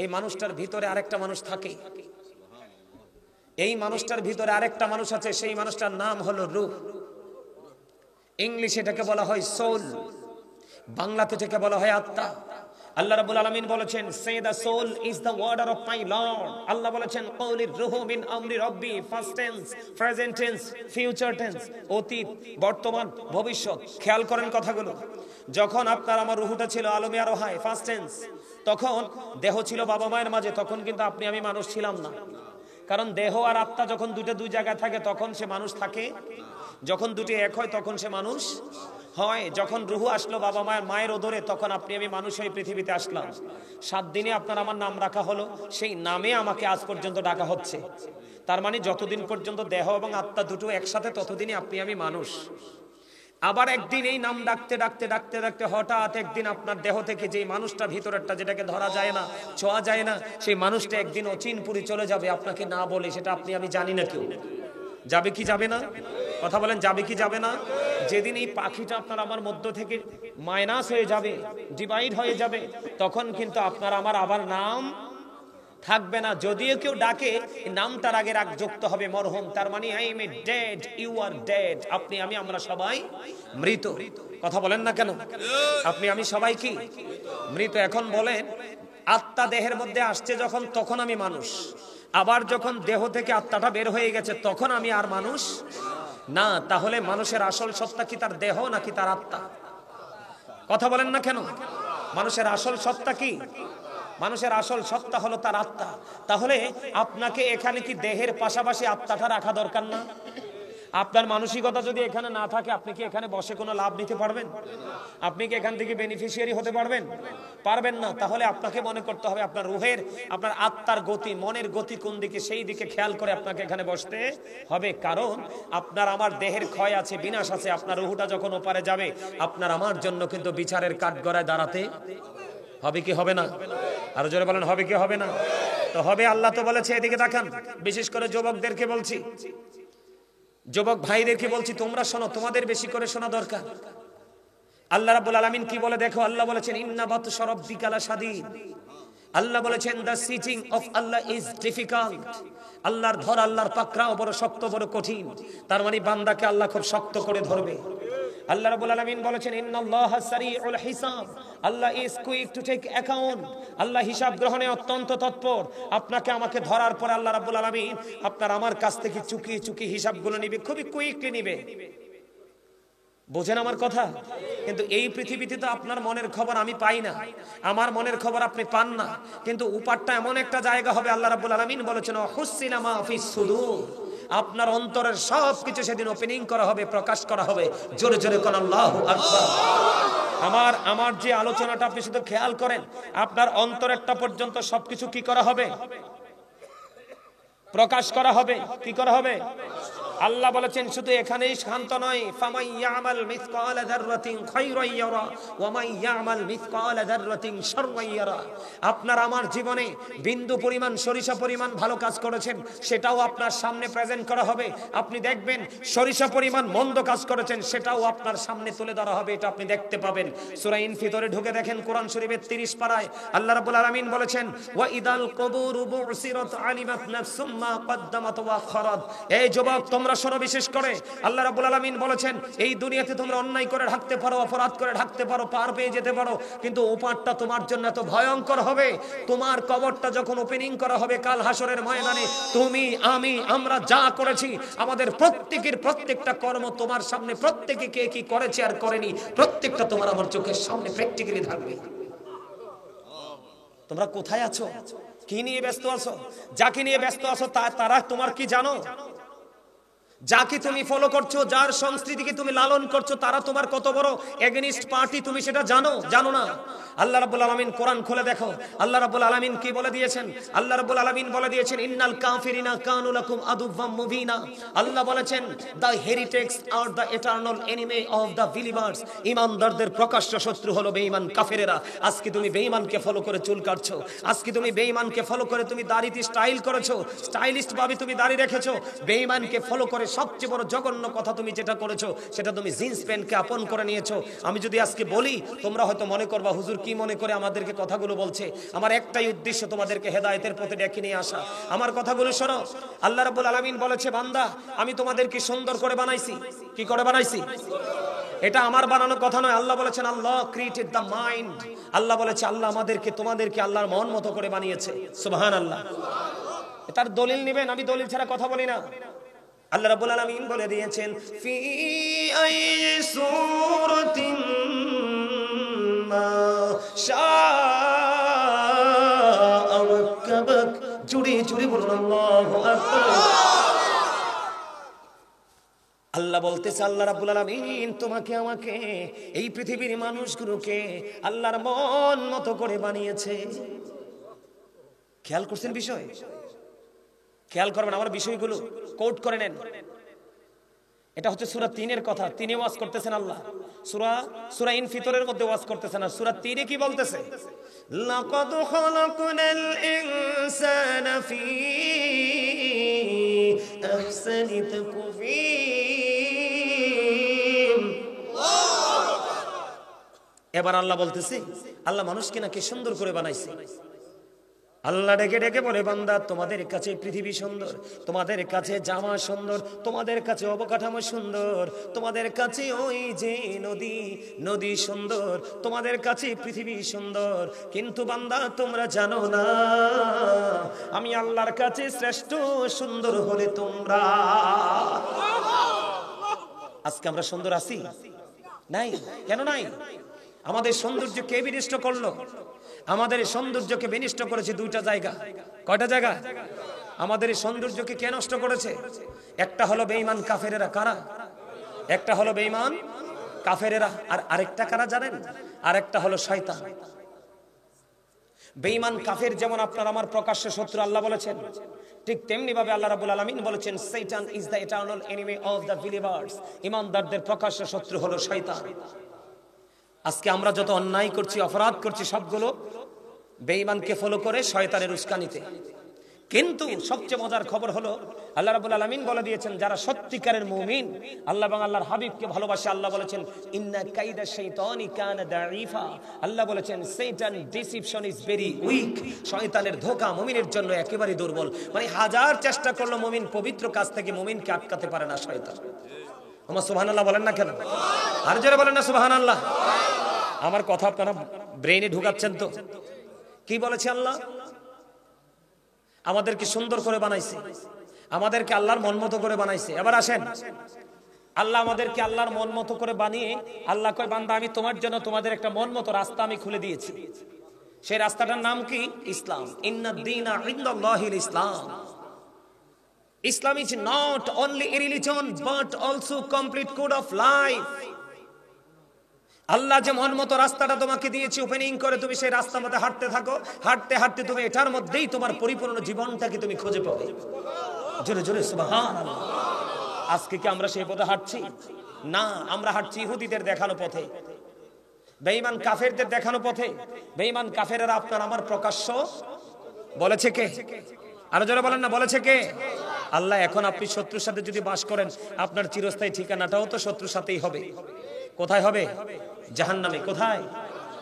এই মানুষটার ভিতরে আরেকটা মানুষ থাকে। এই মানুষটার ভিতরে আরেকটা মানুষ আছে, সেই মানুষটার নাম হলো রূহ। ইংলিশে এটাকে বলা হয় সোল, বাংলাতে এটাকে বলা হয় আত্মা। আল্লাহ রাব্বুল আলামিন বলেছেন, say the soul is the order of my lord. আল্লাহ বলেছেন, কওলির রূহু মিন আমরি রব্বি, first tense, present tense, future tense, অতীত, বর্তমান, ভবিষ্যৎ। খেয়াল করেন কথাগুলো। যখন আপনার আমার রূহটা ছিল আলমে আরোহায়, ফার্স্ট টেন্স, তখন দেহ ছিল বাবা মায়ের মাঝে, তখন কিন্তু আপনি আমি মানুষ ছিলাম না। কারণ দেহ আর আত্মা যখন দুই জায়গায় থাকে তখন সে মানুষ থাকে, যখন দুটি এক হয় তখন সে মানুষ হয়। যখন রুহু আসলো বাবা মায়ের ওদরে, তখন আপনি আমি মানুষ হয়ে পৃথিবীতে আসলাম। 7 দিনে আপনার আমার নাম রাখা হলো, সেই নামে আমাকে আজ পর্যন্ত ডাকা হচ্ছে। তার মানে যতদিন পর্যন্ত দেহ এবং আত্মা দুটো একসাথে, ততদিনই আপনি আমি মানুষ। আবার একদিন এই নাম ডাকতে ডাকতে ডাকতে ডাকতে হঠাৎ একদিন আপনার দেহ থেকে যে মানুষটা ভিতরেরটা, যেটাকে ধরা যায় না, ছোঁয়া যায় না, সেই মানুষটা একদিন অচিনপুরি চলে যাবে, আপনাকে না বলে। সেটা আপনি আমি জানি না কেউ। যাবে কি যাবে না? কথা বলেন, যাবে কি যাবে না? যেদিন এই পাখিটা আপনার আমার মধ্য থেকে মাইনাস হয়ে যাবে, ডিভাইড হয়ে যাবে, তখন কিন্তু আপনার আমার আবার নাম থাকবে না। যদিও কেউ ডাকে, নামটার আগে যুক্ত হবে মরহুম। তার মানে I am dead, you are dead. আপনি আমি আমরা সবাই মৃত। কথা বলেন না কেন? আপনি আমি সবাই কি মৃত? এখন বলেন, আত্মা দেহের মধ্যে আসছে যখন, তখন আমি মানুষ। আবার যখন দেহ থেকে আত্মাটা বের হয়ে গেছে, তখন আমি আর মানুষ না। তাহলে মানুষের আসল সত্তা কি তার দেহ নাকি তার আত্মা? কথা বলেন না কেন? মানুষের আসল সত্তা কি? মানুষের আসল সত্তা হলো তার আত্মা। তাহলে আপনাকে এখানে কি দেহের পাশাপাশি আত্মাটা রাখা দরকার না? আপনার মানসিকতা যদি এখানে না থাকে, আপনি কি এখানে বসে কোনো লাভ নিতে পারবেন? আপনি কি এখান থেকে বেনিফিশিয়ারি হতে পারবেন? পারবেন না। তাহলে আপনাকে মনে করতে হবে আপনার রুহের, আপনার আত্মার গতি, মনের গতি কোন দিকে, সেই দিকে খেয়াল করে আপনাকে এখানে বসতে হবে। কারণ আপনার আমার দেহের ক্ষয় আছে, বিনাশ আছে। আপনার রুহটা যখন ওপারে যাবে, আপনার আমার জন্য কিন্তু বিচারের কাঠগড়ায় দাঁড়াতে হবে কি হবে না? আরো জোরে বলেন, হবে কি হবে না? তো হবে। আল্লাহ তো বলেছে, এদিকে তাকান। বিশেষ করে যুবকদেরকে বলছি, যুবক ভাইদেরকে বলছি, তোমরা শোনো, তোমাদের বেশি করে শোনা দরকার। আল্লাহ রাব্বুল আলামিন কি বলে দেখো। আল্লাহ বলেছেন, ইন্না বাতশা রাব্বিকা লাশাদীদ। আল্লাহ বলেছেন, the sitting of Allah is difficult. আল্লাহর ধর, আল্লাহর পাকড়াও বড় শক্ত, বড় কঠিন। তার মানে বান্দাকে আল্লাহ খুব শক্ত করে ধরবে। আল্লাহ রাব্বুল আলামিন বলেছেন, ইন্নাল্লাহা সারিউল হিসাব। আল্লাহ is quick to take account. আল্লাহ হিসাব গ্রহণে অত্যন্ত তৎপর। আপনাকে আমাকে ধরার পর আল্লাহ রাব্বুল আলামিন আপনার আমার কাছ থেকে চুকিয়ে চুকিয়ে হিসাবগুলো নিবে, খুবই কুইকলি নিবে। বোঝেন আমার কথা? কিন্তু এই পৃথিবীতে তো আপনার মনের খবর আমি পাই না, আমার মনের খবর আপনি পান না। কিন্তু উপারটা এমন একটা জায়গা হবে, আল্লাহ রাব্বুল আলামিন বলেছেন, হুসিনা মা ফিস সুদূর। আপনার অন্তরের সবকিছু সেদিন ওপেনিং করা হবে, প্রকাশ করা হবে। জোরে জোরে কোন আল্লাহু আকবার। আমার যে আলোচনাটা আপনি শুধু খেয়াল করেন, আপনার অন্তরেরটা পর্যন্ত সবকিছু কি করা হবে? প্রকাশ করা হবে। কি করা হবে? আল্লাহ বলেছেন, শুধু এখানেই শান্ত নয়, ফামাই ইয়ামাল মিসকালা যাররাতিন খায়রান ইয়ারা ওয়া মান ইয়ামাল মিসকালা যাররাতিন শাররান ইয়ারা। আপনার আমার জীবনে বিন্দু পরিমাণ, সরিষা পরিমাণ ভালো কাজ করেছেন, সেটাও আপনার সামনে প্রেজেন্ট করা হবে। আপনি দেখবেন সরিষা পরিমাণ মন্দ কাজ করেছেন, সেটাও আপনার সামনে তুলে ধরা হবে। এটা আপনি দেখতে পাবেন। সূরা ইনফিতরে ঢুকে দেখেন, কোরআন শরীফের 30 পারায় আল্লাহ রাব্বুল আলামিন বলেছেন, ওয়া ইদাল কুবুরু বুসিরাত আলিমাত নাফসুম মা কদ্দামাত ওয়া আখরাত। এই যুবক, তোমরা শোনো। বিশেষ করে আল্লাহ রাব্বুল আলামিন বলেছেন, এই দুনিয়াতে তোমরা অন্যায় করে ঢাকতে পারো, অপরাধ করে ঢাকতে পারো, পার পেয়ে যেতে পারো, কিন্তু ওপারটা তোমার জন্য এত ভয়ঙ্কর হবে। তোমার কবরটা যখন ওপেনিং করা হবে কাল হাসরের ময়দানে, তুমি আমি আমরা যা করেছি, আমাদের প্রত্যেকের প্রত্যেকটা কর্ম তোমার সামনে, প্রত্যেকে কে কি করেছে আর করেনি, প্রত্যেকটা তোমার আমার চোখের সামনে প্র্যাকটিক্যালি থাকবে। তোমরা কোথায় আছো? কি নিয়ে ব্যস্ত আছো? যাকে নিয়ে ব্যস্ত আছো তারা তোমার কি জানো? যাকে তুমি ফলো করছো, যার সংস্কৃতিকে তুমি লালন করছো, তারা তোমার কত বড় এগেনিস্ট পার্টি, তুমি সেটা জানো? জানো না? আল্লাহ রাব্বুল আলামিন কোরআন খুলে দেখো, আল্লাহ রাব্বুল আলামিন কি বলে দিয়েছেন? আল্লাহ রাব্বুল আলামিন বলে দিয়েছেন, ইন্নাল কাফিরিনা কানু লাকুম আদুওয়াম মুবিনা। আল্লাহ বলেছেন, the heretics are the eternal enemy of the believers. ঈমানদারদের প্রকাশ্য শত্রু হলো বেঈমান কাফেরেরা। আজকে তুমি বেঈমানকে ফলো করে চুল কাটছো, আজকে তুমি বেঈমানকে ফলো করে তুমি দাড়িতে স্টাইল করেছো, স্টাইলিস্ট ভাবে তুমি দাড়ি রেখেছো, বেঈমানকে ফলো করে সবচেয়ে বড় জঘন্য কথা তুমি যেটা করেছো সেটা তুমি জিন্স প্যান্টকে আপন করে নিয়েছো। আমি যদি আজকে বলি তোমরা হয়তো মনে করবা হুজুর কি মনে করে আমাদেরকে কথাগুলো বলছে। আমার একটাই উদ্দেশ্য তোমাদেরকে হেদায়েতের পথে ডেকে নিয়ে আসা। আমার কথাগুলো শোনো। আল্লাহ রাব্বুল আলামিন বলেছে বান্দা আমি তোমাদেরকে সুন্দর করে বানাইছি। কি করে বানাইছি? এটা আমার বানানো কথা নয়। আল্লাহ বলেছেন আল্লাহ ক্রিয়েটেড দ্য মাইন্ড। আল্লাহ বলেছে আল্লাহ আমাদেরকে তোমাদেরকে আল্লাহর মন মতো করে বানিয়েছে। সুবহানাল্লাহ। তার দলিল নেবেন, আমি দলিল ছাড়া কথা বলি না। আল্লাহ রাব্বুল আলামিন বলে দিয়েছেন ফি আই সূরাতিন মা শাআ রাক্কাবাক। জুড়ে জুড়ে বলুন আল্লাহু আকবার। আল্লাহ বলতেছে আল্লাহ রাব্বুল আলামিন তোমাকে আমাকে এই পৃথিবীর মানুষগুলোকে আল্লাহর মন মতো করে বানিয়েছে। খেয়াল করছেন বিষয়? খেয়াল করবেন আমার বিষয়গুলো কোট করে নেন। এটা হচ্ছে সূরা 3-এর কথা। 3-এ ওয়াজ করতেছেন আল্লাহ। সূরা ইনফিতরের মধ্যে ওয়াজ করতেছেন। আর সূরা 3-এ কি বলতেছে? লাকাদ খালাকনাল ইনসানা ফি আহসানি তাকওয়িম। এবার আল্লাহ বলতেছে আল্লাহ মানুষকে নাকি সুন্দর করে বানাইছে। আল্লাহ ডেকে ডেকে বলে বান্দা তোমাদের কাছে পৃথিবী সুন্দর, তোমাদের কাছে জামা সুন্দর, তোমাদের কাছে অবকাঠামো সুন্দর, তোমাদের কাছে ওই যে নদী সুন্দর, তোমাদের কাছে পৃথিবী সুন্দর, কিন্তু বান্দা তোমরা জানো না আমি আল্লাহর কাছে শ্রেষ্ঠ সুন্দর হলে তোমরা। আজকে আমরা সুন্দর আছি? নাই। কেন নাই? আমাদের সৌন্দর্য কে বিনষ্ট করলো? আমাদের সৌন্দর্যকে বিনষ্ট করেছে দুইটা জায়গা। কয়টা জায়গা? আমাদের সৌন্দর্যকে কে নষ্ট করেছে? একটা হলো বেঈমান কাফেরেরা। কারা? একটা হলো বেঈমান কাফেরেরা, আর আরেকটা কারা জানেন? আরেকটা হলো শয়তান। বেঈমান কাফের যেমন আপনার আমার প্রকাশ্য শত্রু আল্লাহ বলেছেন, ঠিক তেমনি ভাবে আল্লাহ রাব্বুল আলামিন বলেছেন শয়তান is the eternal enemy of the believers. ঈমানদারদের প্রকাশ্য শত্রু হলো শয়তান। আজকে আমরা যত অন্যায় করছি, অপরাধ করছি, সবগুলো বেঈমানকে ফলো করে শয়তানের উস্কানিতে। কিন্তু সবচেয়ে মজার খবর হলো আল্লাহ রাব্বুল আলামিন বলে দিয়েছেন যারা সত্যিকারের মুমিন, আল্লাহ এবং আল্লাহর হাবিবকে ভালোবাসে, আল্লাহ বলেছেন ইন্না কাইদা শাইতানি কানা দাঈফা। আল্লাহ বলেছেন শয়তান ডিসিপশন ইজ ভেরি উইক। শয়তানের ধোঁকা মুমিনের জন্য একেবারে দুর্বল। মানে হাজার চেষ্টা করলো মুমিন পবিত্র কাজ থেকে মুমিনকে আটকাতে পারে না শয়তান। আমার সুবহানাল্লাহ বলেন না কেন? আর যারা বলেন না সুবহানাল্লাহ। আমার কথা আপনারা ব্রেইনে ঢুকাচ্ছেন তো? কি বলেছে আল্লাহ? আমাদেরকে সুন্দর করে বানাইছে, আমাদেরকে আল্লাহর মন মতো করে বানাইছে। এবার আসেন, আল্লাহ আমাদেরকে আল্লাহর মন মতো করে বানিয়ে আল্লাহ কয় বান্দা আমি তোমার জন্য তোমাদের একটা মন মতো রাস্তা আমি খুলে দিয়েছি। সেই রাস্তাটার নাম কি? ইসলাম। ইন্নাদ দীনা ইনদাল্লাহিল ইসলাম। Islam is not only a religion but also complete code of life. আল্লাহ যে মন মতো রাস্তাটা তোমাকে দিয়েছে ওপেনিং করে তুমি সেই রাস্তার মধ্যে হাঁটতে থাকো। হাঁটতে হাঁটতে তুমি এটার মধ্যেই তোমার পরিপূর্ণ জীবনটাকে তুমি খুঁজে পাবে। জোরে জোরে সুবহানাল্লাহ। আজকে কি আমরা সেই পথে হাঁটছি? না, আমরা হাঁটছি ইহুদিদের দেখানো পথে, বেঈমান কাফেরদের দেখানো পথে। বেঈমান কাফেররা আপনার আমার প্রকাশ্য বলেছে কে? আরো জোরে বলেন না, বলেছে কে? আল্লাহ। এখন আপনি শত্রুর সাথে যদি বাস করেন আপনার চিরস্থায়ী ঠিকানাটাও তো শত্রুর সাথেই হবে। কোথায় হবে? জাহান্নামে। কোথায়?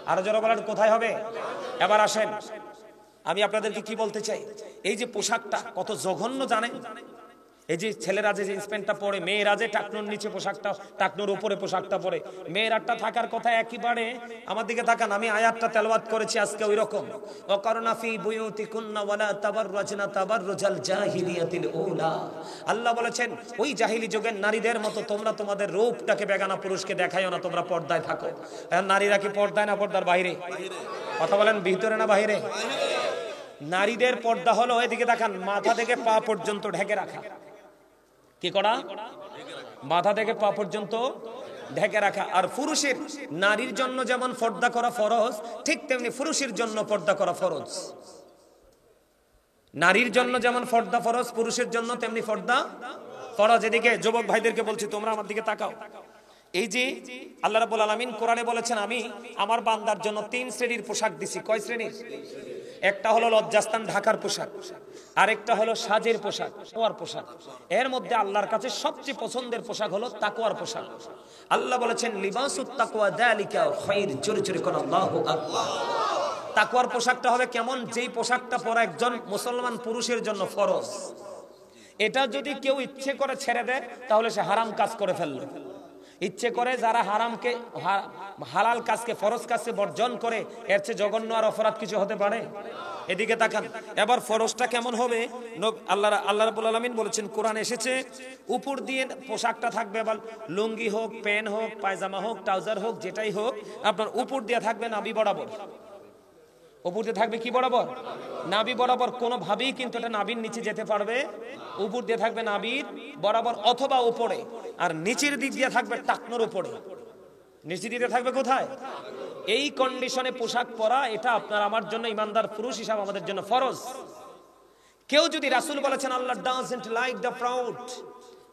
আরো জোরে বলেন কোথায় হবে? এবার আসেন, আমি আপনাদেরকে কি বলতে চাই, এই যে পোশাকটা কত জঘন্য জানেন? এই যে ছেলেরা যে জিন্স প্যান্টটা পরে, মেয়েরা যে টাকনুর নিচে পোশাকটা, টাকনুর উপরে পোশাকটা পরে, মেয়েরাটা থাকার কথা একেবারে। আমার দিকে তাকান, আমি আয়াতটা তেলাওয়াত করেছি আজকে ওই রকম। ওয়াকারনা ফি বুয়ুতিকুন্না ওয়ালা তাবাররাজনা তাবাররুজাল জাহিলিয়াতিল উলা। আল্লাহ বলেছেন ওই জাহিলি যুগের নারীদের মতো তোমরা তোমাদের রূপটাকে বেগানা পুরুষকে দেখাইও না, তোমরা পর্দায় থাকো। নারীরা কি পর্দায় না পর্দার বাইরে? কথা বলেন, ভিতরে না বাইরে? নারীদের পর্দা হলো, এদিকে তাকান, মাথা থেকে পা পর্যন্ত ঢেকে রাখা। কি করা? মাথা থেকে পা পর্যন্ত ঢেকে রাখা। আর পুরুষের, নারীর জন্য যেমন পর্দা করা ফরজ, ঠিক তেমনি পুরুষের জন্য পর্দা করা ফরজ। নারীর জন্য যেমন পর্দা ফরজ, পুরুষের জন্য তেমনি পর্দা ফরজ। এদিকে যুবক ভাইদেরকে বলছি, তোমরা আমার দিকে তাকাও। এই যে আল্লাহ রাব্বুল আলামিন কোরআনে বলেছেন আমি আমার বান্দার জন্য 3 শ্রেণীর পোশাক দিছি। কয় শ্রেণীর? একটা হলো লজ্জাস্থান ঢাকার পোশাক, আরেকটা হলো সাজের পোশাক, তাকওয়ার পোশাক। এর মধ্যে আল্লাহর কাছে সবচেয়ে পছন্দের পোশাক হলো তাকওয়ার পোশাক। আল্লাহ বলেছেন লিবাসুত তাকওয়া যালিকা খায়র, জোরে জোরে কোন আল্লাহু আকবার। তাকওয়ার পোশাকটা হবে কেমন? যেই পোশাকটা পরা একজন মুসলমান পুরুষের জন্য ফরজ, এটা যদি কেউ ইচ্ছে করে ছেড়ে দেয় তাহলে সে হারাম কাজ করে ফেললো। ইচ্ছে করে যারা হারামকে হালাল কাজকে ফরজ কাজকে বর্জন করে, এর চেয়ে জঘন্য আর অপরাধ কিছু হতে পারে? এদিকে তাকান। এবার ফরজটা কেমন হবে? আল্লাহ রাব্বুল আলামিন বলেছেন, কোরআন এসেছে উপর দিয়ে পোশাকটা থাকবে, আবার লুঙ্গি হোক, প্যান্ট হোক, পায়জামা হোক, ট্রাউজার হোক, যেটাই হোক, আপনার উপর দিয়ে থাকবে নাভি বরাবর। উপর দিয়ে থাকবে কি বরাবর? নাভি বরাবর। কোনোভাবেই কিন্তু এটা নাভির নিচে যেতে পারবে। উপর দিয়ে থাকবে নাভির বরাবর অথবা উপরে, আর নিচের দিক দিয়ে থাকবে টাকনোর উপরে। নিচের দিকে থাকবে কোথায়? এই কন্ডিশনে পোশাক পরা, এটা আপনার আমার জন্য ইমানদার পুরুষ হিসাবে আমাদের জন্য ফরজ। কেউ যদি, রাসূল বলেছেন আল্লাহ ডাজন্ট লাইক দ্য প্রাউড,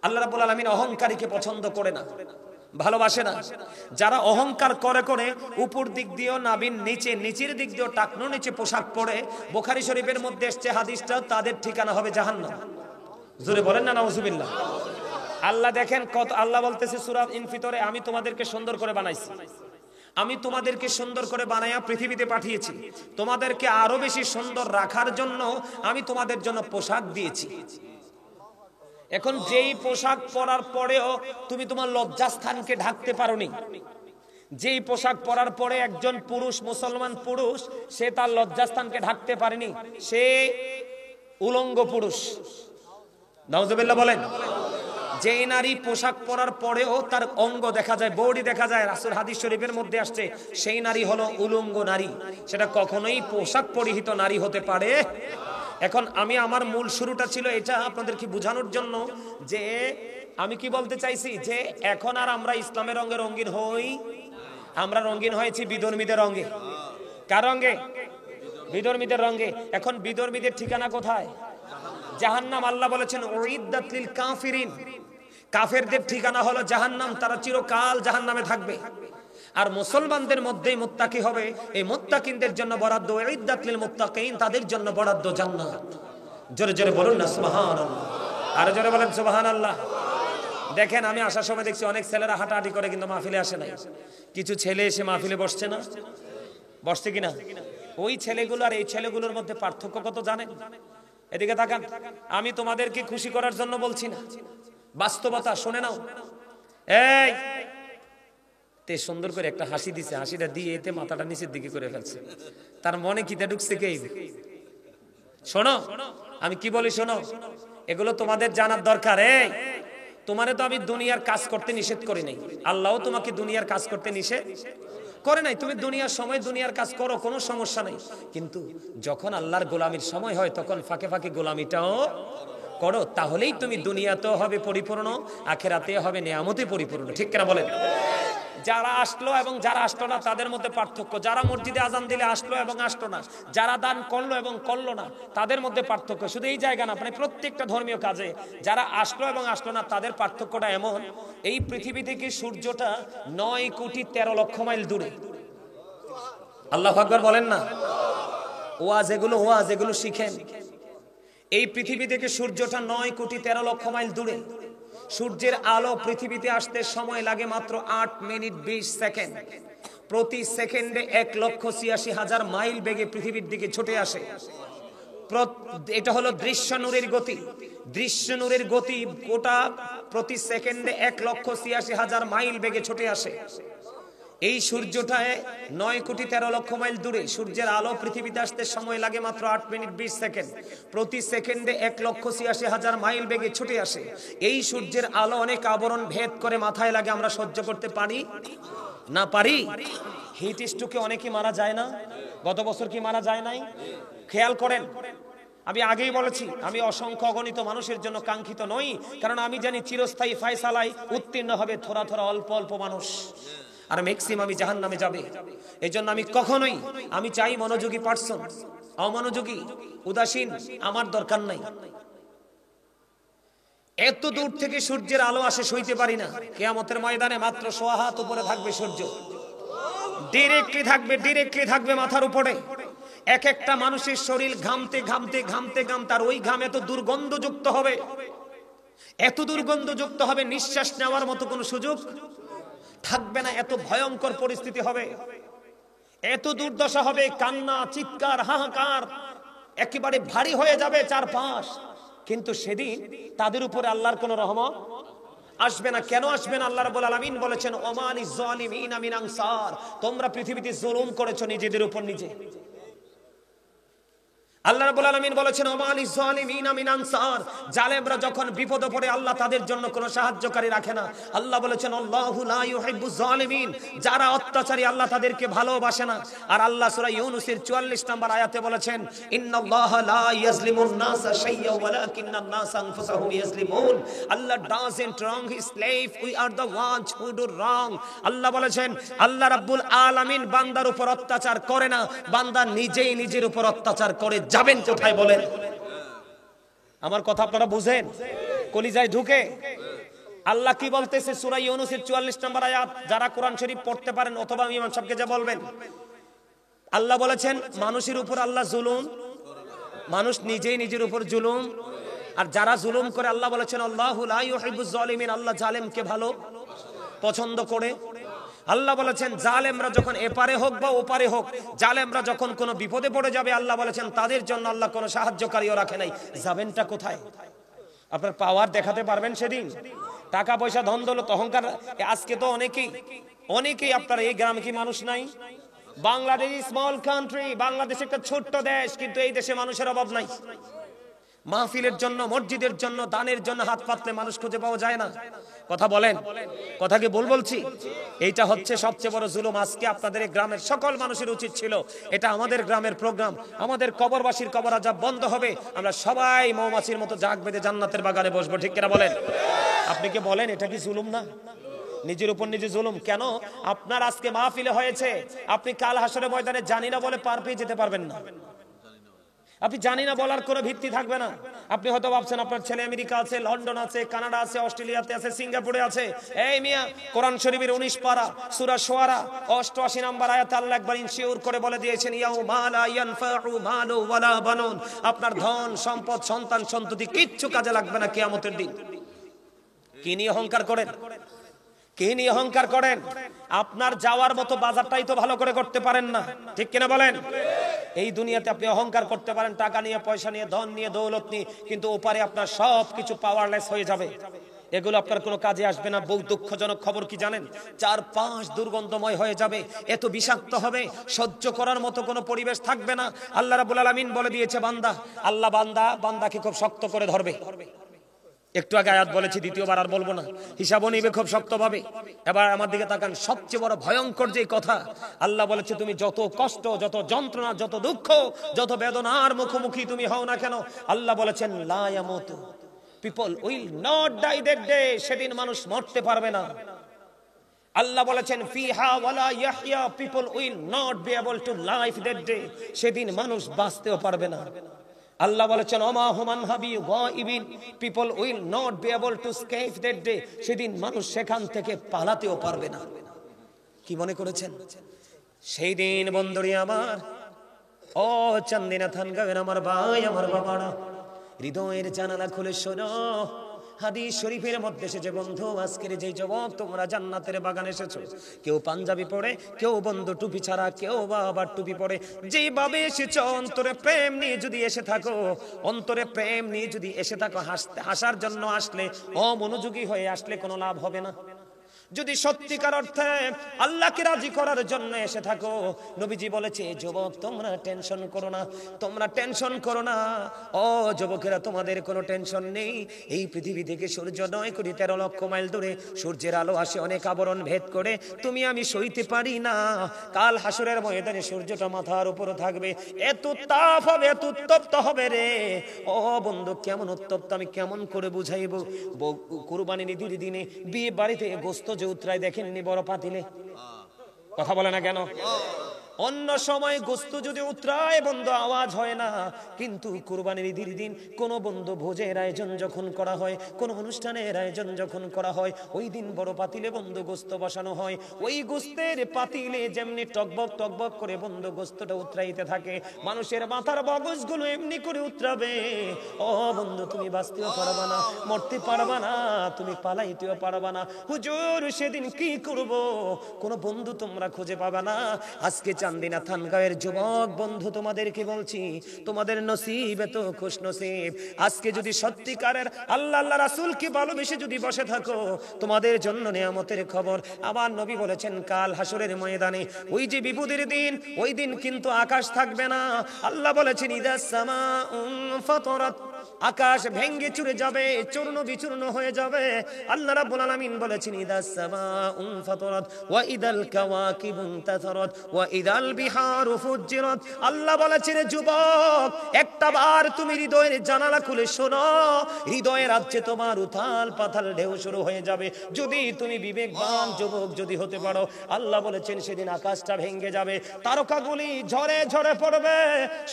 আল্লাহ রাব্বুল আলামিন অহংকারীকে পছন্দ করে না, ভালোবাসে না। যারা অহংকার করে করে উপর দিক দিয়েও নাভির নিচে, নিচের দিক দিয়েও টাকনোর নিচে পোশাক পরে, বুখারী শরীফের মধ্যে এসেছে হাদিসটা, তাদের ঠিকানা হবে জাহান্নাম। জোরে বলেন না নাউজুবিল্লাহ। আল্লাহ দেখেন কত, আল্লাহ বলতেছে সূরা ইনফিতরে, আমি তোমাদেরকে সুন্দর করে বানাইছি, আমি তোমাদেরকে সুন্দর করে বানায়া পৃথিবীতে পাঠিয়েছি, তোমাদেরকে আরো বেশি সুন্দর রাখার জন্য আমি তোমাদের জন্য পোশাক দিয়েছি। এখন যেই পোশাক পরার পরেও তুমি তোমার লজ্জাস্থানকে ঢাকতে পারোনি, যেই পোশাক পরার পরে একজন পুরুষ, মুসলমান পুরুষ, সে তার লজ্জাস্থানকে ঢাকতে পারেনি, সে উলঙ্গ পুরুষ। নাউজুবিল্লাহ বলেন। যেই নারী পোশাক পরার পরেও তার অঙ্গ দেখা যায়, বডি দেখা যায়, রাসূল হাদিস শরীফের মধ্যে আসছে, সেই নারী হলো উলঙ্গ নারী, সেটা কখনোই পোশাক পরিহিত নারী হতে পারে। এখন আমি, আমার মূল শুরুটা ছিল এটা আপনাদেরকে বোঝানোর জন্য, যে আমি কি বলতে চাইছি, যে এখন আর আমরা ইসলামের রঙে রঙিন হই, আমরা রঙিন হয়েছি বিধর্মীদের রঙে। কার রঙে? বিধর্মীদের রঙে। এখন বিধর্মীদের ঠিকানা কোথায়? জাহান্নাম। আল্লাহ বলেছেন উইদ্দাত লিল কাফিরিন, কাফেরদের ঠিকানা হলো জাহান্নাম, তারা চিরকাল জাহান্নামে থাকবে। আর মুসলমানদের মধ্যেই মুত্তাকি হবে, এই মুত্তাকিনদের জন্য বরাদ্দ উইদ্দাত লিল মুত্তাকিন, তাদের জন্য বরাদ্দ জান্নাত। জোরে জোরে বলুন না সুবহানাল্লাহ, আর জোরে বলেন সুবহানাল্লাহ। দেখেন, আমি আসার সময় দেখছি অনেক ছেলেরা হাঁটাহাঁটি করে, কিন্তু মাহফিলে আসে নাই। কিছু ছেলে এসে মাহফিলে বসছে না, বসছে কিনা? ওই ছেলেগুলো আর এই ছেলেগুলোর মধ্যে পার্থক্য কত জানেন? এদিকে তাকান। আমি তোমাদেরকে খুশি করার জন্য বলছি না, বাস্তবতা শুনে নাও। এই তে সুন্দর করে একটা হাসি দিছে, হাসিটা দিয়ে এতে মাথাটা নিচের দিকে করে ফেলছে, তার মনে কিটা ঢুকছে কে? শোনো, আমি কি বলি শোনো, এগুলো তোমাদের জানার দরকার। এই তোমারে তো আমি দুনিয়ার কাজ করতে নিষেধ করি নাই, আল্লাহও তোমাকে দুনিয়ার কাজ করতে নিষেধ করে নাই। তুমি দুনিয়ার সময় দুনিয়ার কাজ করো, কোনো সমস্যা নাই, কিন্তু যখন আল্লাহর গোলামির সময় হয় তখন ফাঁকে ফাঁকে গোলামিটাও করো, তাহলেই তুমি দুনিয়াতেও হবে পরিপূর্ণ, আখিরাতে হবে নিয়ামতে পরিপূর্ণ। ঠিক কিনা বলেন? যারা আসলো এবং যারা আসলো না তাদের মধ্যে পার্থক্য, যারা মসজিদে আজান দিলে আসলো এবং আসলো না, যারা দান করলো এবং করলো না, তাদের মধ্যে পার্থক্য। শুধু এই জায়গা না, মানে প্রত্যেকটা ধর্মীয় কাজে যারা আসলো এবং আসলো না তাদের পার্থক্যটা এমন, এই পৃথিবী থেকে সূর্যটা 9,13,00,000 মাইল দূরে। আল্লাহু আকবার বলেন না। ওয়াজ এগুলো শিখেন। এই পৃথিবী থেকে সূর্যটা 9,13,00,000 মাইল দূরে। সূর্যের আলো পৃথিবীতে আসতে সময় লাগে মাত্র 8 মিনিট 20 সেকেন্ড। প্রতি সেকেন্ডে 1,86,000 মাইল বেগে পৃথিবীর দিকে ছুটে আসে। এটা হলো দৃশ্য নূরের গতি। দৃশ্য নূরের গতি গোটা প্রতি সেকেন্ডে 1,86,000 মাইল বেগে ছুটে আসে। এই সূর্যটায় 9,13,00,000 মাইল দূরে। সূর্যের আলো পৃথিবীতে আসতে সময় লাগে মাত্র 8 মিনিট 20 সেকেন্ড। প্রতি সেকেন্ডে 1,86,000 মাইল বেগে ছুটে আসে। এই সূর্যের আলো অনেক আবরণ ভেদ করে মাথায় লাগে, আমরা সহ্য করতে পারি না? পারি। হিট স্ট্রোকে অনেকেই মারা যায় না? গত বছর কি মারা যায় নাই? খেয়াল করেন, আমি আগেই বলেছি, আমি অসংখ্য অগণিত মানুষের জন্য কাঙ্ক্ষিত নই, কারণ আমি জানি চিরস্থায়ী ফায়সালায় উত্তীর্ণ হবে থোড়া থোড়া অল্প অল্প মানুষ, আর ম্যাক্সিমামই জাহান্নামে যাবে। এই জন্য আমি কখনোই, আমি চাই মনোযোগী পার্সন, অমনোযোগী উদাসীন আমার দরকার নাই। এত দূর থেকে সূর্যের আলো আসে, সইতে পারি না। কিয়ামতের ময়দানে মাত্র 1.5 হাত উপরে থাকবে সূর্য, ডিরেক্টলি থাকবে মাথার উপরে। এক একটা মানুষের শরীর ঘামতে ঘামতে ঘামতে ঘামতে, আর ওই ঘাম এত দুর্গন্ধযুক্ত হবে, এত দুর্গন্ধযুক্ত হবে, নিঃশ্বাস নেওয়ার মতো কোনো সুযোগ থাকবে না। এত ভয়ঙ্কর পরিস্থিতি হবে, এত দুর্দশা হবে, কান্না, চিৎকার, হাহাকার, একেবারে ভারী হয়ে যাবে চারপাশ। কিন্তু সেদিন তাদের উপরে আল্লাহর কোনো রহমত আসবে না। কেন আসবে না? আল্লাহ রাব্বুল আলামিন বলেছেন, ওমালি যালিমিনা মিন আনসার, তোমরা পৃথিবীতে জুলুম করেছো নিজেদের উপর নিজে। আল্লাহ রাব্বুল আলামিন বলেছেন, ওমালি যালিমিনা মিন আনসার, জালেমরা যখন বিপদে পড়ে আল্লাহ তাদের জন্য কোনো সাহায্যকারী রাখে না। আল্লাহ বলেছেন, আল্লাহু লা ইউহিব্বুজ জালিমিন, যারা অত্যাচারী আল্লাহ তাদেরকে ভালোবাসে না। আর আল্লাহ সূরা ইউনূসের 44 নম্বর আয়াতে বলেছেন, ইন্নাল্লাহা লা ইয়াজলিমুন নাসা শাইয়্যা ওয়ালাকিন্নান নাসা আনফুসাহুম ইয়াজলিমুন। আল্লাহ doesn't wrong his slave, we are the ones who do wrong। আল্লাহ বলেছেন, আল্লাহ রাব্বুল আলামিন বান্দার উপর অত্যাচার করে না, বান্দা নিজেই নিজের উপর অত্যাচার করে। যাবেন কোথায় বলেন? আমার কথা আপনারা বুঝেন? কলিজায় ঢুকে? আল্লাহ কি বলতেছে সূরা ইউনূসের 44 নম্বর আয়াত, যারা কোরআন শরীফ পড়তে পারেন অথবা ইমাম সাহেবকে যা বলবেন, আল্লাহ বলেছেন মানুষের উপর আল্লাহ জুলুম, মানুষ নিজেই নিজের উপর জুলুম। আর যারা জুলুম করে আল্লাহ বলেছেন, আল্লাহু লা ইউহিব্বুজ জালিমিন, আল্লাহ জালেমকে ভালো পছন্দ করে। আল্লাহ বলেছেন জালেমরা যখন এপারে হোক বা ওপারে হোক, জালেমরা যখন কোনো বিপদে পড়ে যাবে, আল্লাহ বলেছেন তাদের জন্য আল্লাহ কোনো সাহায্যকারীও রাখে নাই। যাবেনটা কোথায়? আপনার পাওয়ার দেখাতে পারবেন সেদিন? টাকা পয়সা, ধন দৌলত, অহংকার। আজকে তো অনেকেই আপনার এই গ্রামে কি মানুষ নাই? বাংলাদেশ স্মল কান্ট্রি, বাংলাদেশ একটা ছোট্ট দেশ, কিন্তু এই দেশে মানুষের অভাব নাই। মাহফিলের জন্য, মসজিদের জন্য, দানের জন্য হাত পাতলে মানুষ খুঁজে পাওয়া যায় না। কথা বলেন? কথা কি বলছি? এইটা হচ্ছে সবচেয়ে বড় জুলুম। আজকে আপনাদের এই গ্রামের সকল মানুষের উচিত ছিল, এটা আমাদের গ্রামের প্রোগ্রাম, আমাদের কবরবাসীর কবর আযাব বন্ধ হবে, আমরা সবাই মৌমাছির মতো জাগ বেঁধে জান্নাতের বাগানে বসবো। ঠিক কিনা বলেন? আপনি কি বলেন এটা কি জুলুম না? নিজের উপর নিজে জুলুম কেন? আপনার আজকে মাহফিলে হয়েছে, আপনি কাল হাসরের ময়দানে জানি না বলে পার পেয়ে যেতে পারবেন না। আপনি জানি না বলার কোনো ভিত্তি থাকবে না। আপনি হয়তো ভাবছেন আপনার ছেলে আমেরিকা আছে, লন্ডন আছে, কানাডা আছে, অস্ট্রেলিয়াতে আছে, সিঙ্গাপুরে আছে। এই মিয়া, কোরআন শরীফের 19 পারা সূরা শুআরা 88 নম্বর আয়াতে আল্লাহ একবার ইনশিওর করে বলে দিয়েছেন, ইয়াউমা লা ইয়ানফাউ মালু ওয়ালা বানুন, আপনার ধন সম্পদ, সন্তান সন্ততি কিচ্ছু কাজে লাগবে না কিয়ামতের দিন। কি নিয়ে অহংকার করেন? কি নিয়ে অহংকার করেন? আপনার যাওয়ার মতো বাজারটাই তো ভালো করে করতে পারেন না। ঠিক কিনা বলেন? এই দুনিয়াতে আপনি অহংকার করতে পারেন, টাকা নিয়ে, পয়সা নিয়ে, ধন নিয়ে, দৌলত নিয়ে, কিন্তু ওপারে আপনার সব কিছু পাওয়ারলেস হয়ে যাবে। এগুলো আপনার কোনো কাজে আসবে না। বহু দুঃখজনক খবর কি জানেন? 4-5 দুর্গন্ধময় হয়ে যাবে, এত বিষাক্ত হবে, সহ্য করার মতো কোনো পরিবেশ থাকবে না। আল্লাহ রাব্বুল আলামিন বলে দিয়েছে, বান্দা, আল্লাহ বান্দাকে খুব শক্ত করে ধরবে। একটু আগে আয়াত বলেছি, দ্বিতীয়বার আর বলবো না, হিসাবও নিবে খুব শক্তভাবে। এবার আমার দিকে তাকান, সবচেয়ে বড় ভয়ঙ্কর যে কথা আল্লাহ বলেছে, তুমি যত কষ্ট, যত যন্ত্রণা, যত দুঃখ, যত বেদনার মুখোমুখি তুমি হও না কেন, আল্লাহ বলেছেন লা ইয়ামুতু, people will not die that day, সেদিন মানুষ মরতে পারবে না। আল্লাহ বলেছেন ফিহা ওয়ালা ইয়াহইয়া, people will not be able to live that day, সেদিন মানুষ বাঁচতেও পারবে না। আল্লাহ বলেছেন ওমা হুমান হাবি গায়িবিন, people will not be able to escape that day, সেদিন মানুষ সেখান থেকে পালাতেও পারবে না। কি মনে করেছেন সেই দিন? বন্ধুরি আমার, ও চান্দিনা থানগাঁয়ের আমার ভাই, আমার বাবারা, হৃদয়ের জানালা খুলে শোনো। হাদিস শরীফের মধ্যে এসেছে, বন্ধু আজকের যে যুবক তোমরা জান্নাতের বাগানে এসেছো, কেউ পাঞ্জাবি পরে, কেউ বন্ধু টুপি ছাড়া, কেউ বা আবার টুপি পরে, যেভাবে এসেছো অন্তরে প্রেম নিয়ে যদি এসে থাকো, অন্তরে প্রেম নিয়ে যদি এসে থাকো, হাসার জন্য আসলে, অমনোযোগী হয়ে আসলে কোনো লাভ হবে না। যদি সত্যিকার অর্থে আল্লাহকে রাজি করার জন্য এসে থাকো, নবীজি বলেছে, যুবক তোমরা টেনশন করো না, তোমরা টেনশন করো না। ও যুবকেরা, তোমাদের কোনো টেনশন নেই। এই পৃথিবী থেকে সূর্য 9,13,00,000 মাইল দূরে, সূর্যের আলো আসে অনেক আবরণ ভেদ করে, তুমি আমি সইতে পারি না। কাল হাসরের ময়দানে সূর্যটা মাথার উপরে থাকবে, এত তাপ হবে, এত উত্তপ্ত হবে রে। ও বন্ধু, কেমন উত্তপ্ত আমি কেমন করে বুঝাইবো? কুরবানির ঈদের দিনে বিয়ে বাড়িতে গোস্ত যে উতরায় দেখেননি বড় পাতিলে? কথা বলে না কেন? অন্য সময় গোস্ত যদি উতরায় বন্ধু আওয়াজ হয় না, কিন্তু কুরবানির ঈদের দিন কোন বন্ধু ভোজের আয়োজন যখন করা হয়, কোন অনুষ্ঠানের আয়োজন যখন করা হয়, ওই দিন বড় পাতিলে বন্ধু গোস্ত বসানো হয়। ওই গোস্তের পাতিলে যেমনি টকবক টকবক করে বন্ধু গোস্তটা উতরাইতে থাকে, মানুষের মাথার মগজগুলো এমনি করে উতরাবে। ও বন্ধু, তুমি বাঁচতেও পারবা না, মরতে পারবা না, তুমি পালাইতেও পারবা না। হুজুর সেদিন কি করব? কোন বন্ধু তোমরা খুঁজে পাবা না। আজকে চান্দিনা থানগাঁয়ের যুবক বন্ধু তোমাদেরকে বলছি, তোমাদের নসিব এত খুশ নসিব। আজকে যদি সত্যিকারের আল্লাহ আল্লাহ রাসূলকে ভালোবেসে যদি বসে থাকো, তোমাদের জন্য নিয়ামতের খবর। আমার নবী বলেছেন কাল হাসরের ময়দানে ওই যে বিপদের দিন, ওই দিন কিন্তু আকাশ থাকবে না। আল্লাহ বলেছেন ইদাস সামাউন ফাতারাত, আকাশ ভেঙ্গে চুরে যাবে, চূর্ণ বিচূর্ণ হয়ে যাবে। আল্লাহ রাব্বুল আলামিন বলেছেন ইদাস সামাউন ফাতারাত ওয়া ইদাল কাওয়াকিবু ইনতাসারাত ওয়া ইদাল বিহারু ফুজ্জিরাত। আল্লাহ বলেছেন যুবক, একটা বার তুমি হৃদয়ের জানালা খুলে শোনো, হৃদয়ের রাজ্যে তোমার উথাল পাথাল ঢেউ শুরু হয়ে যাবে। যদি তুমি বিবেকবান যুবক যদি হতে পারো, আল্লাহ বলেছেন সেদিন আকাশটা ভেঙ্গে যাবে, তারকাগুলি ঝরে ঝরে পড়বে,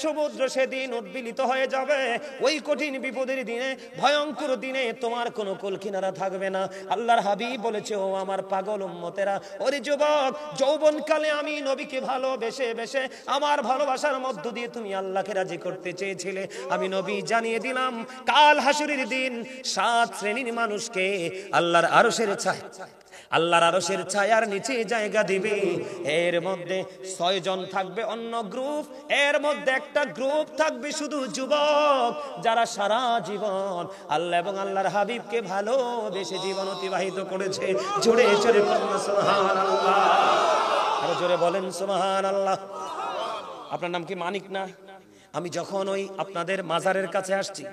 সমুদ্র সেদিন উদ্বেলিত হয়ে যাবে। ওই কঠিন বিপদের দিনে, ভয়ঙ্কর দিনে তোমার কোনো কুল কিনারা থাকবে না। আল্লাহর হাবিব বলেছে, ও আমার পাগল উম্মতেরা, ওরে যুবক, যৌবনকালে আমি নবীকে ভালোবেসে বেসে আমার ভালোবাসার মধ্য দিয়ে তুমি আল্লাহকে রাজি করতে চেয়েছিলে। আমি নবী জানিয়ে দিলাম, কাল হাসরের দিন 7 শ্রেণীর মানুষকে আল্লাহর আরশের ছায়ার নিচে জায়গা দিবে। এর মধ্যে 6 জন থাকবে অন্য গ্রুপ, এর মধ্যে একটা গ্রুপ থাকবে শুধু যুবক, যারা সারা জীবন আল্লাহ এবং আল্লাহর হাবিবকে ভালোবেসে জীবন অতিবাহিত করেছে। জোরে জোরে বলুন সুবহানাল্লাহ, আরো জোরে বলেন সুবহানাল্লাহ। আপনার নাম কি মানিক না? আমি যখন ওই আপনাদের মাজারের কাছে আসছি,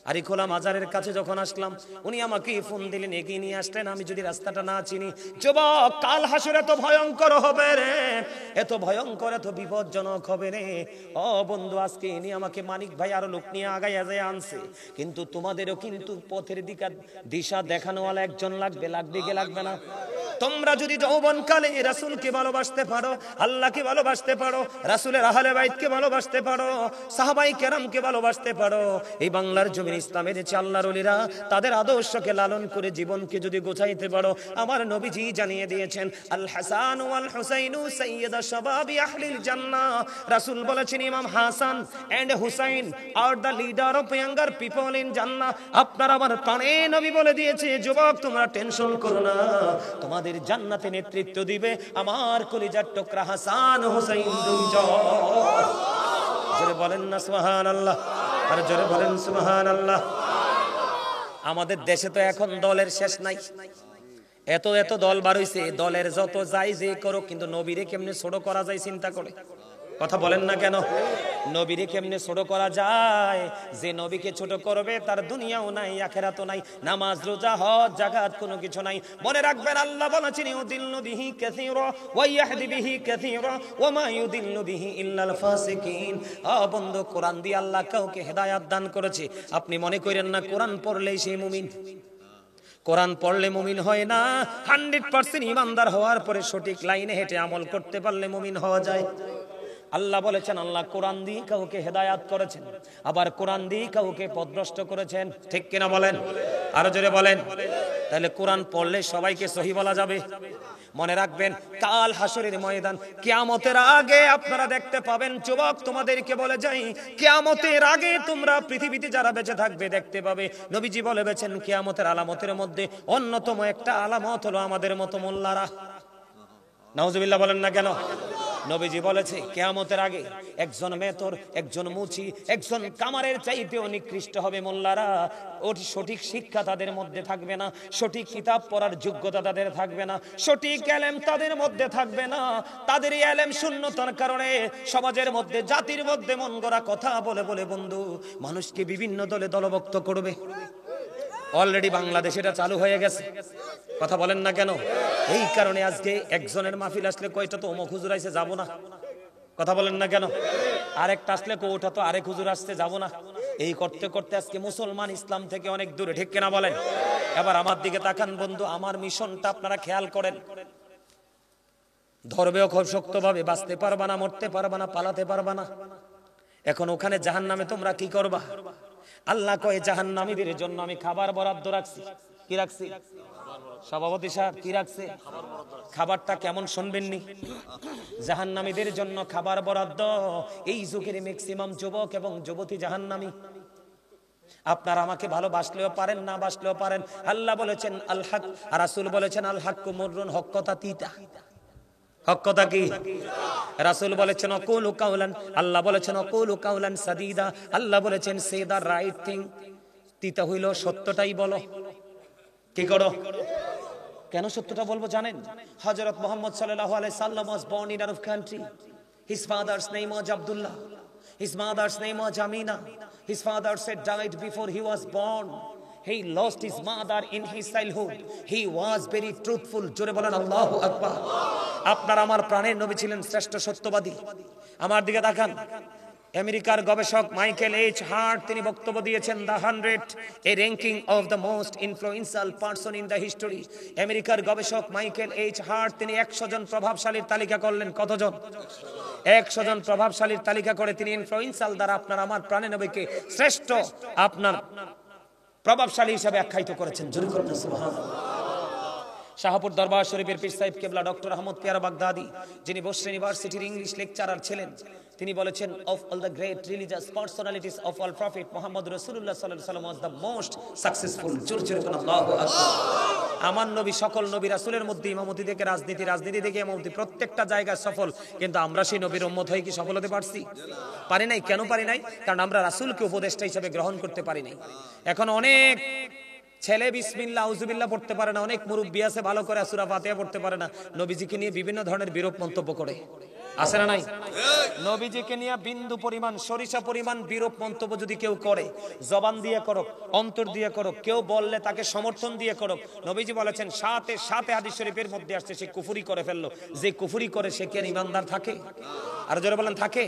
আরিখোলা মাজারের কাছে যখন আসলাম, উনি আমাকে ফোন দিলেন, এগিয়ে নিয়ে আসলেন। আমি যদি রাস্তাটা না চিনি, যুবক কাল হাসর এত ভয়ঙ্কর হবে রে, এত ভয়ঙ্কর, এত বিপজ্জনক হবে রে। ও বন্ধু, আজকে ইনি আমাকে মানিক ভাই আরো লোক নিয়ে আগাইয়া যায় আনছে, কিন্তু তোমাদেরও কিন্তু পথের দিশা দেখানোওয়ালা একজন লাগবে, লাগবে কি লাগবে না? তোমরা যদি যৌবনকালে রাসূলকে ভালোবাসতে পারো, আল্লাহকে ভালোবাসতে পারো, রাসূলের আহলে বাইতকে ভালোবাসতে পারো, সাহাবায়ে কেরামকে ভালোবাসতে পারো, এই বাংলার জমিন ইসলামের যে আল্লাহর ওলিরা তাদের আদর্শকে লালন করে জীবনকে যদি গোছাইতে পারো, আমার নবীজি জানিয়ে দিয়েছেন আল হাসান ওয়াল হুসাইনু সাইয়্যিদা শাবাবি আহলিল জান্নাহ। রাসূল বলেছেন Imam Hasan and Husain are the leader of younger people in জান্নাহ। আপনার আমার প্রাণে নবী বলে দিয়েছে, যুবক তোমরা টেনশন করো না, তোমাদের জান্নাতে নেতৃত্ব দিবে আমার কলিজার টুকরা হাসান হুসাইন দুইজন। জোরে বলেন না সুবহানাল্লাহ, আর জোরে বলেন সুবহানাল্লাহ। আমাদের দেশে তো এখন দলের শেষ নাই, এত এত দল বার হইছে, দলের যত যাই যে করো, কিন্তু নবীরে কেমনে ছোট করা যায় চিন্তা করে। কথা বলেন না কেন? নবীরে কেমনে ছোট করা যায়? যে নবীকে ছোট করবে তার দুনিয়াও নাই, আখিরাতও নাই, নামাজ রোজা হজ যাকাত কোনো কিছু নাই। মনে রাখবেন আল্লাহ বলেছেন ইউদিল্লু বিহি কাসীরা ওয়া ইয়াহদি বিহি কাসীরা ওয়া মা ইউদিল্লু বিহি ইল্লাল ফাসিকিন। বন্ধু, কোরআন দিয়ে আল্লাহ কাউকে হেদায়েত দান করেছে। আপনি মনে করেন না কোরআন পড়লেই সে মুমিন। কোরআন পড়লে মুমিন হয় না। 100% ইমানদার হওয়ার পরে সঠিক লাইনে হেঁটে আমল করতে পারলে মুমিন হওয়া যায়। আল্লাহ বলেছেন, আল্লাহ কোরআন দিয়ে কাউকে হেদায়াত করেছেন, আবার কোরআন দিয়ে কাউকে পথভ্রষ্ট করেছেন। ঠিক কিনা বলেন? আরো জোরে বলেন। তাহলে কোরআন পড়লে সবাইকে সহি বলা যাবে? মনে রাখবেন, কাল হাসরের ময়দান, কিয়ামতের আগে আপনারা দেখতে পাবেন। যুবক, তোমাদেরকে বলে যাই, কিয়ামতের আগে তোমরা পৃথিবীতে যারা বেঁচে থাকবে দেখতে পাবে। নবীজি বলেছেন, কিয়ামতের আলামতের মধ্যে অন্যতম একটা আলামত হলো আমাদের মতো মোল্লারা। নাউজুবিল্লাহ বলেন না কেন? নবীজি বলেছে, কিয়ামতের আগে একজন মেতর, একজন মুচি, একজন কামারের চাইতেও নিকৃষ্ট হবে মোল্লারা। ওটি সঠিক শিক্ষা তাদের মধ্যে থাকবে না, সঠিক কিতাব পড়ার যোগ্যতা তাদের থাকবে না, সঠিক ইলম তাদের মধ্যে থাকবে না। তাদের এই ইলম শূন্যতার কারণে সমাজের মধ্যে, জাতির মধ্যে মন গড়া কথা বলে বলে বন্ধু মানুষকে বিভিন্ন দলে দলভুক্ত করবে। অলরেডি বাংলাদেশে এটা চালু হয়ে গেছে। কথা বলেন না কেন? এই কারণে আজকে একজনের মাহফিল আসলে কয়টা তো অমুক হুজুর আইছে, যাব না। কথা বলেন না কেন? আরেকটা আসলে ওটা তো আরেক হুজুর আসছে, যাব না। এই করতে করতে আজকে মুসলমান ইসলাম থেকে অনেক দূরে। ঠিক কিনা বলেন? এবার আমার দিকে তাকান বন্ধু, আমার মিশনটা আপনারা খেয়াল করেন। ধরবেও খুব শক্তভাবে, বাঁচতে পারবা না, মরতে পারবা না, পালাতে পারবা না। এখন ওখানে জাহান্নামে তোমরা কি করবা? আল্লাহ কয় জাহান্নামীদের জন্য আমি খাবার বরাদ্দ রাখছি। কি রাখছি? সভাপতি সাহেব কি রাখছে? খাবারটা কেমন শুনবেননি? জাহান্নামীদের জন্য খাবার বরাদ্দ। এই যুগের ম্যাক্সিমাম যুবক এবং যুবতী জাহান্নামী। আপনারা আমাকে ভালোবাসলেও পারেন, না বাসলেও পারেন। আল্লাহ বলেছেন আল হক, আর রাসূল বলেছেন আল হাক্কু মুররুন, হক কথা তিতা। হক কথা কি? রাসূল বলেছেন অকুলু কাউলান, আল্লাহ বলেছেন অকুলু কাউলান সাদীদা, আল্লাহ বলেছেন সে দা রাইট থিং। তিতা হইল সত্যটাই বলো। কি করো? কেন সত্যটা বলবো জানেন? হযরত মুহাম্মদ সাল্লাল্লাহু আলাইহি সাল্লাম was born in Arab country. His father's name was Abdullah. His mother's name was Amina. His father said died before he was born. He lost his mother in his childhood. He was very truthful. জোরে বলেন আল্লাহু আকবার। আপনার আমার প্রাণের নবী ছিলেন শ্রেষ্ঠ সত্যবাদী। আমার দিকে তাকান। আমেরিকার গবেষক মাইকেল এইচ হার্ট তিনি বক্তব্য দিয়েছেন the 100, A ranking of the most influential person in the history. আমেরিকার গবেষক মাইকেল এইচ হার্ট তিনি 100 জন প্রভাবশালীর তালিকা করলেন। কতজন? 100 জন প্রভাবশালীর তালিকা করে তিনি ইনফ্লুয়েন্সিয়াল দ্বারা আপনার আমার প্রাণের নবীকে শ্রেষ্ঠ আপনার প্রভাবশালী হিসেবে আখ্যায়িত করেছেন। জোরে করুন সুবহানাল্লাহ। শাহপুর দরবার শরীফের পীর সাহেব কেবলা ডক্টর আহমদ পিয়ারা বাগদাদি, যিনি বসরা ইউনিভার্সিটির ইংলিশ লেকচারার ছিলেন, তিনি বলেছেন of all the great religious personalities of all prophet মুহাম্মদ রাসূলুল্লাহ সাল্লাল্লাহু আলাইহি ওয়াসাল্লাম ওয়াজ দ্য মোস্ট সাকসেসফুল। জোরে জোরে বলুন আল্লাহু আকবার। আমার নবী সকল নবী রাসূলের মধ্যে ইমামতি থেকে রাজনীতি, রাজনীতি থেকে ইমামতি, প্রত্যেকটা জায়গায় সফল। কিন্তু আমরা সেই নবীর উম্মত হয়ে কি সফল হতে পারছি? পারি নাই। কেন পারি নাই? কারণ আমরা রাসূলকে উপদেষ্টা হিসেবে গ্রহণ করতে পারি নাই। এখন অনেক ছেলে বিসমিল্লাহ আউযুবিল্লাহ পড়তে পারে না, অনেক মুরব্বি আছে ভালো করে সূরা ফাতিহা পড়তে পারে না, নবীজিকে নিয়ে বিভিন্ন ধরনের বিরূপ মন্তব্য করে। আছে না নাই? নবীজিকে নিয়ে বিন্দু পরিমাণ, সরিষা পরিমাণ বিরূপ মন্তব্য যদি কেউ করে, জবান দিয়ে করুক, অন্তর দিয়ে করুক, কেউ বললে তাকে সমর্থন দিয়ে করুক, নবীজি বলেছেন সাথে সাথে হাদিস শরীফের মধ্যে আসছে সে কুফরি করে ফেললো। যে কুফরি করে সে কি আর ঈমানদার থাকে? আর জোরে বলেন থাকে?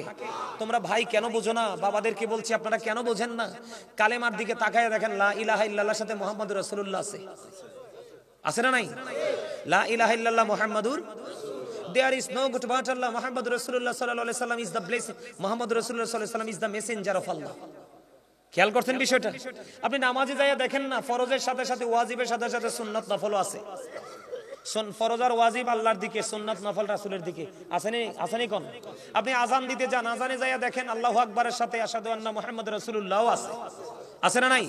তোমরা ভাই কেন বুঝো না? বাবাদেরকে বলছি আপনারা কেন বোঝেন না? কালেমার দিকে তাকায় দেখেন লা ইলাহা ইল্লাল্লাহর সাথে মুহাম্মাদুর রাসূলুল্লাহ আছে। আছে না নাই? লা ইলাহা ইল্লাল্লাহ মুহাম্মাদুর, there is no good but Allah, Muhammad Rasulullah sallallahu alaihi wasallam is the blessing, Muhammad Rasulullah sallallahu alaihi wasallam is the messenger of Allah. খেয়াল করছেন বিষয়টা? আপনি নামাজে যাইয়া দেখেন না, ফরজের সাথে সাথে ওয়াজিবের সাথে সাথে সুন্নাত নফলও আছে। ফরজ আর ওয়াজিব আল্লাহর দিকে, সুন্নাত নফল রাসূলের দিকে। আসেনি? আসেনি কোন? আপনি আযান দিতে যান, আযানে যাইয়া দেখেন আল্লাহু আকবারের সাথে আশহাদু আন্না মুহাম্মাদ রাসূলুল্লাহও আছে। আছে না নাই?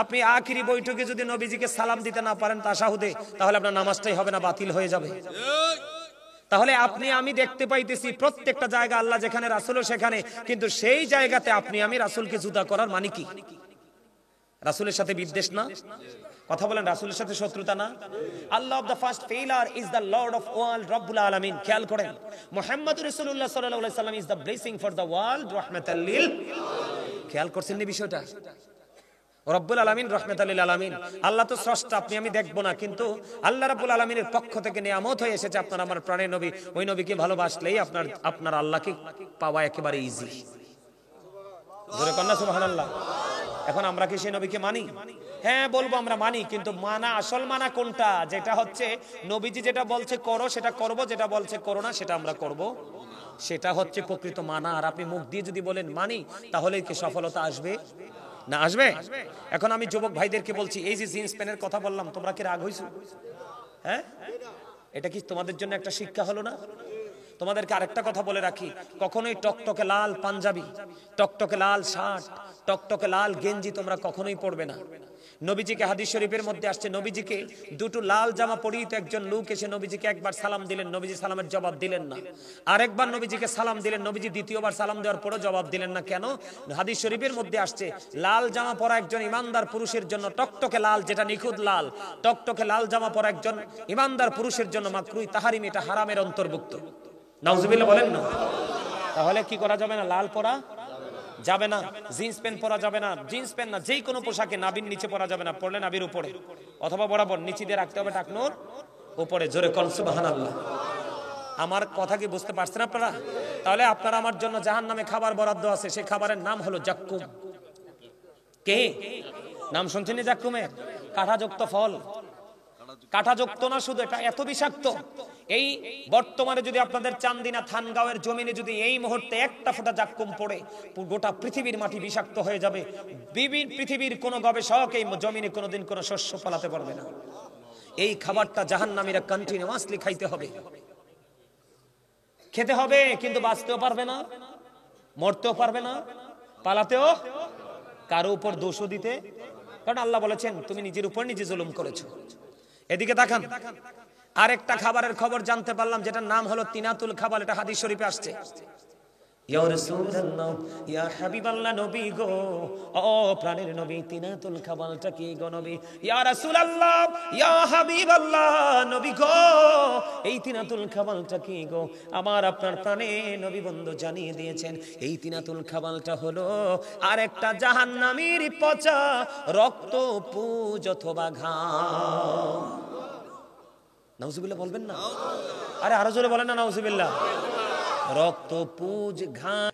আপনি আখিরি বৈঠকে যদি নবীজিকে সালাম দিতে না পারেন তাশাহুদে, তাহলে আপনার নামাজটাই হবে না, বাতিল হয়ে যাবে। তাহলে আপনি আমি দেখতে পাইতেছি প্রত্যেকটা জায়গা আল্লাহ যেখানে রাসূলও সেখানে, কিন্তু সেই জায়গাতে আপনি আমি রাসূলকে জুদা করার মানে কি? রাসূলের সাথে বিদ্বেষ না? কথা বলেন, রাসূলের সাথে শত্রুতা না? আল্লাহ of the first failure is the lord of world রব্বুল আলামিন। খেয়াল করেন, মুহাম্মদুর রাসূলুল্লাহ সাল্লাল্লাহু আলাইহি সাল্লাম is the blessing for the world, রাহমাতাল লিল। খেয়াল করছেন না বিষয়টা? রব্বুল আলামিন রাহমাতাল লিল আলামিন। আল্লাহ তো স্রষ্টা, আপনি আমি দেখবো না, কিন্তু আল্লাহ রাব্বুল আলামিনের পক্ষ থেকে নিয়ামত হয়ে এসেছে আপনার আমার প্রাণের নবী। ওই নবীকে ভালোবাসলেই আপনার আল্লাহকে পাওয়া একেবারে ইজি। জোরে কন্না সুবহানাল্লাহ। এখন আমরা কি সেই নবীকে মানি? হ্যাঁ বলবো আমরা মানি, কিন্তু মানা, আসল মানা কোনটা? যেটা হচ্ছে নবীজি যেটা বলছে করো সেটা করব, যেটা বলছে করো না সেটা আমরা করব, সেটা হচ্ছে প্রকৃত মানা। আর আপনি মুখ দিয়ে যদি বলেন মানি, তাহলে কি সফলতা আসবে? না আসবে। এখন আমি যুবক ভাইদেরকে বলছি, এই যে জিন্স প্যান্টের কথা বললাম, তোমরা কি রাগ হইছো? হ্যাঁ, এটা কি তোমাদের জন্য একটা শিক্ষা হলো না? তোমাদেরকে আরেকটা কথা বলে রাখি, কখনোই টকটকে লাল পাঞ্জাবি, টকটকে লাল শার্ট, টকটকে লাল গেঞ্জি তোমরা কখনোই পরবে না। নবীজিকে হাদিস শরীফের মধ্যে আসছে, নবীজিকে দুটো লাল জামা পরিহিত একজন লোক এসে নবীজিকে একবার সালাম দিলেন, নবীজি সালামের জবাব দিলেন না। আরেকবার নবীজিকে সালাম দিলেন, নবীজি দ্বিতীয়বার সালাম দেওয়ার পরও জবাব দিলেন না। কেন? হাদিস শরীফের মধ্যে আসছে লাল জামা পরা একজন ইমানদার পুরুষের জন্য, টকটকে লাল যেটা নিখুঁত লাল, টকটকে লাল জামা পরা একজন ইমানদার পুরুষের জন্য মাকরুহ তাহরিম, এটা হারামের অন্তর্ভুক্ত। নাউজুবিল্লাহ বলেন না? তাহলে কি করা যাবে না? লাল পরা যাবে না, জিন্স প্যান্ট পরা যাবে না, জিন্স প্যান্ট না যেই কোনো পোশাকে নাভির নিচে পরা যাবে না, পরলে নাভির উপরে অথবা বরাবর নিচে দিয়ে রাখতে হবে টাকনোর উপরে। জোরে কোন সুবহানাল্লাহ। আমার কথা কি বুঝতে পারছেন আপনারা? তাহলে আপনারা আমার জন্য জাহান্নামে খাবার বরাদ্দ আছে, সেই খাবারের নাম হলো জাক্কুম। কে নাম শুনছেন? জাক্কুমের কাঁটাযুক্ত ফল, কাঁটাযুক্ত না শুধু, এটা এত বিষাক্ত, এই বর্তমানে যদি আপনাদের চান্দিনা থানগাঁওয়ের জমিনে যদি এই মুহূর্তে একটা ফোঁটা জাক্কুম পড়ে গোটা পৃথিবীর মাটি বিষাক্ত হয়ে যাবে। পৃথিবীর কোনো গবেষক এই জমিনে কোনোদিন কোনো শস্য ফলাতে পারবে না। এই খাবারটা জাহান্নামীরা কন্টিনিউয়াসলি খাইতে হবে, খেতে হবে, কিন্তু বাঁচতেও পারবে না, মরতেও পারবে না, পালাতেও কারো উপর দোষও দিতে, কারণ আল্লাহ বলেছেন তুমি নিজের উপর নিজে জুলুম করেছো। এদিকে তাকান, আরেকটা খাবারের খবর জানতে পারলাম, যেটার নাম হলো তিনাতুল খাবার। এটা হাদিস শরীফে আসছে। ইয়া রাসূলুল্লাহ, ইয়া হাবিবাল্লাহ, নবী গো, ও প্রাণের নবী, তিনাতুল খাবারটা কি গো নবী? ইয়া রাসূলুল্লাহ, ইয়া হাবিবাল্লাহ, নবী গো, এই তিনাতুল খাবারটা কি গো? আমার আপনার প্রাণের নবী বন্ধু জানিয়ে দিয়েছেন, এই তিনাতুল খাবারটা হলো আরেকটা জাহান্নামীর পচা রক্ত, পুজ অথবা ঘাম। নাউজুবিল্লাহ বলবেন না? আরে আরো জোরে বলেন না নাউজুবিল্লাহ। রক্ত, পুজ, ঘাম।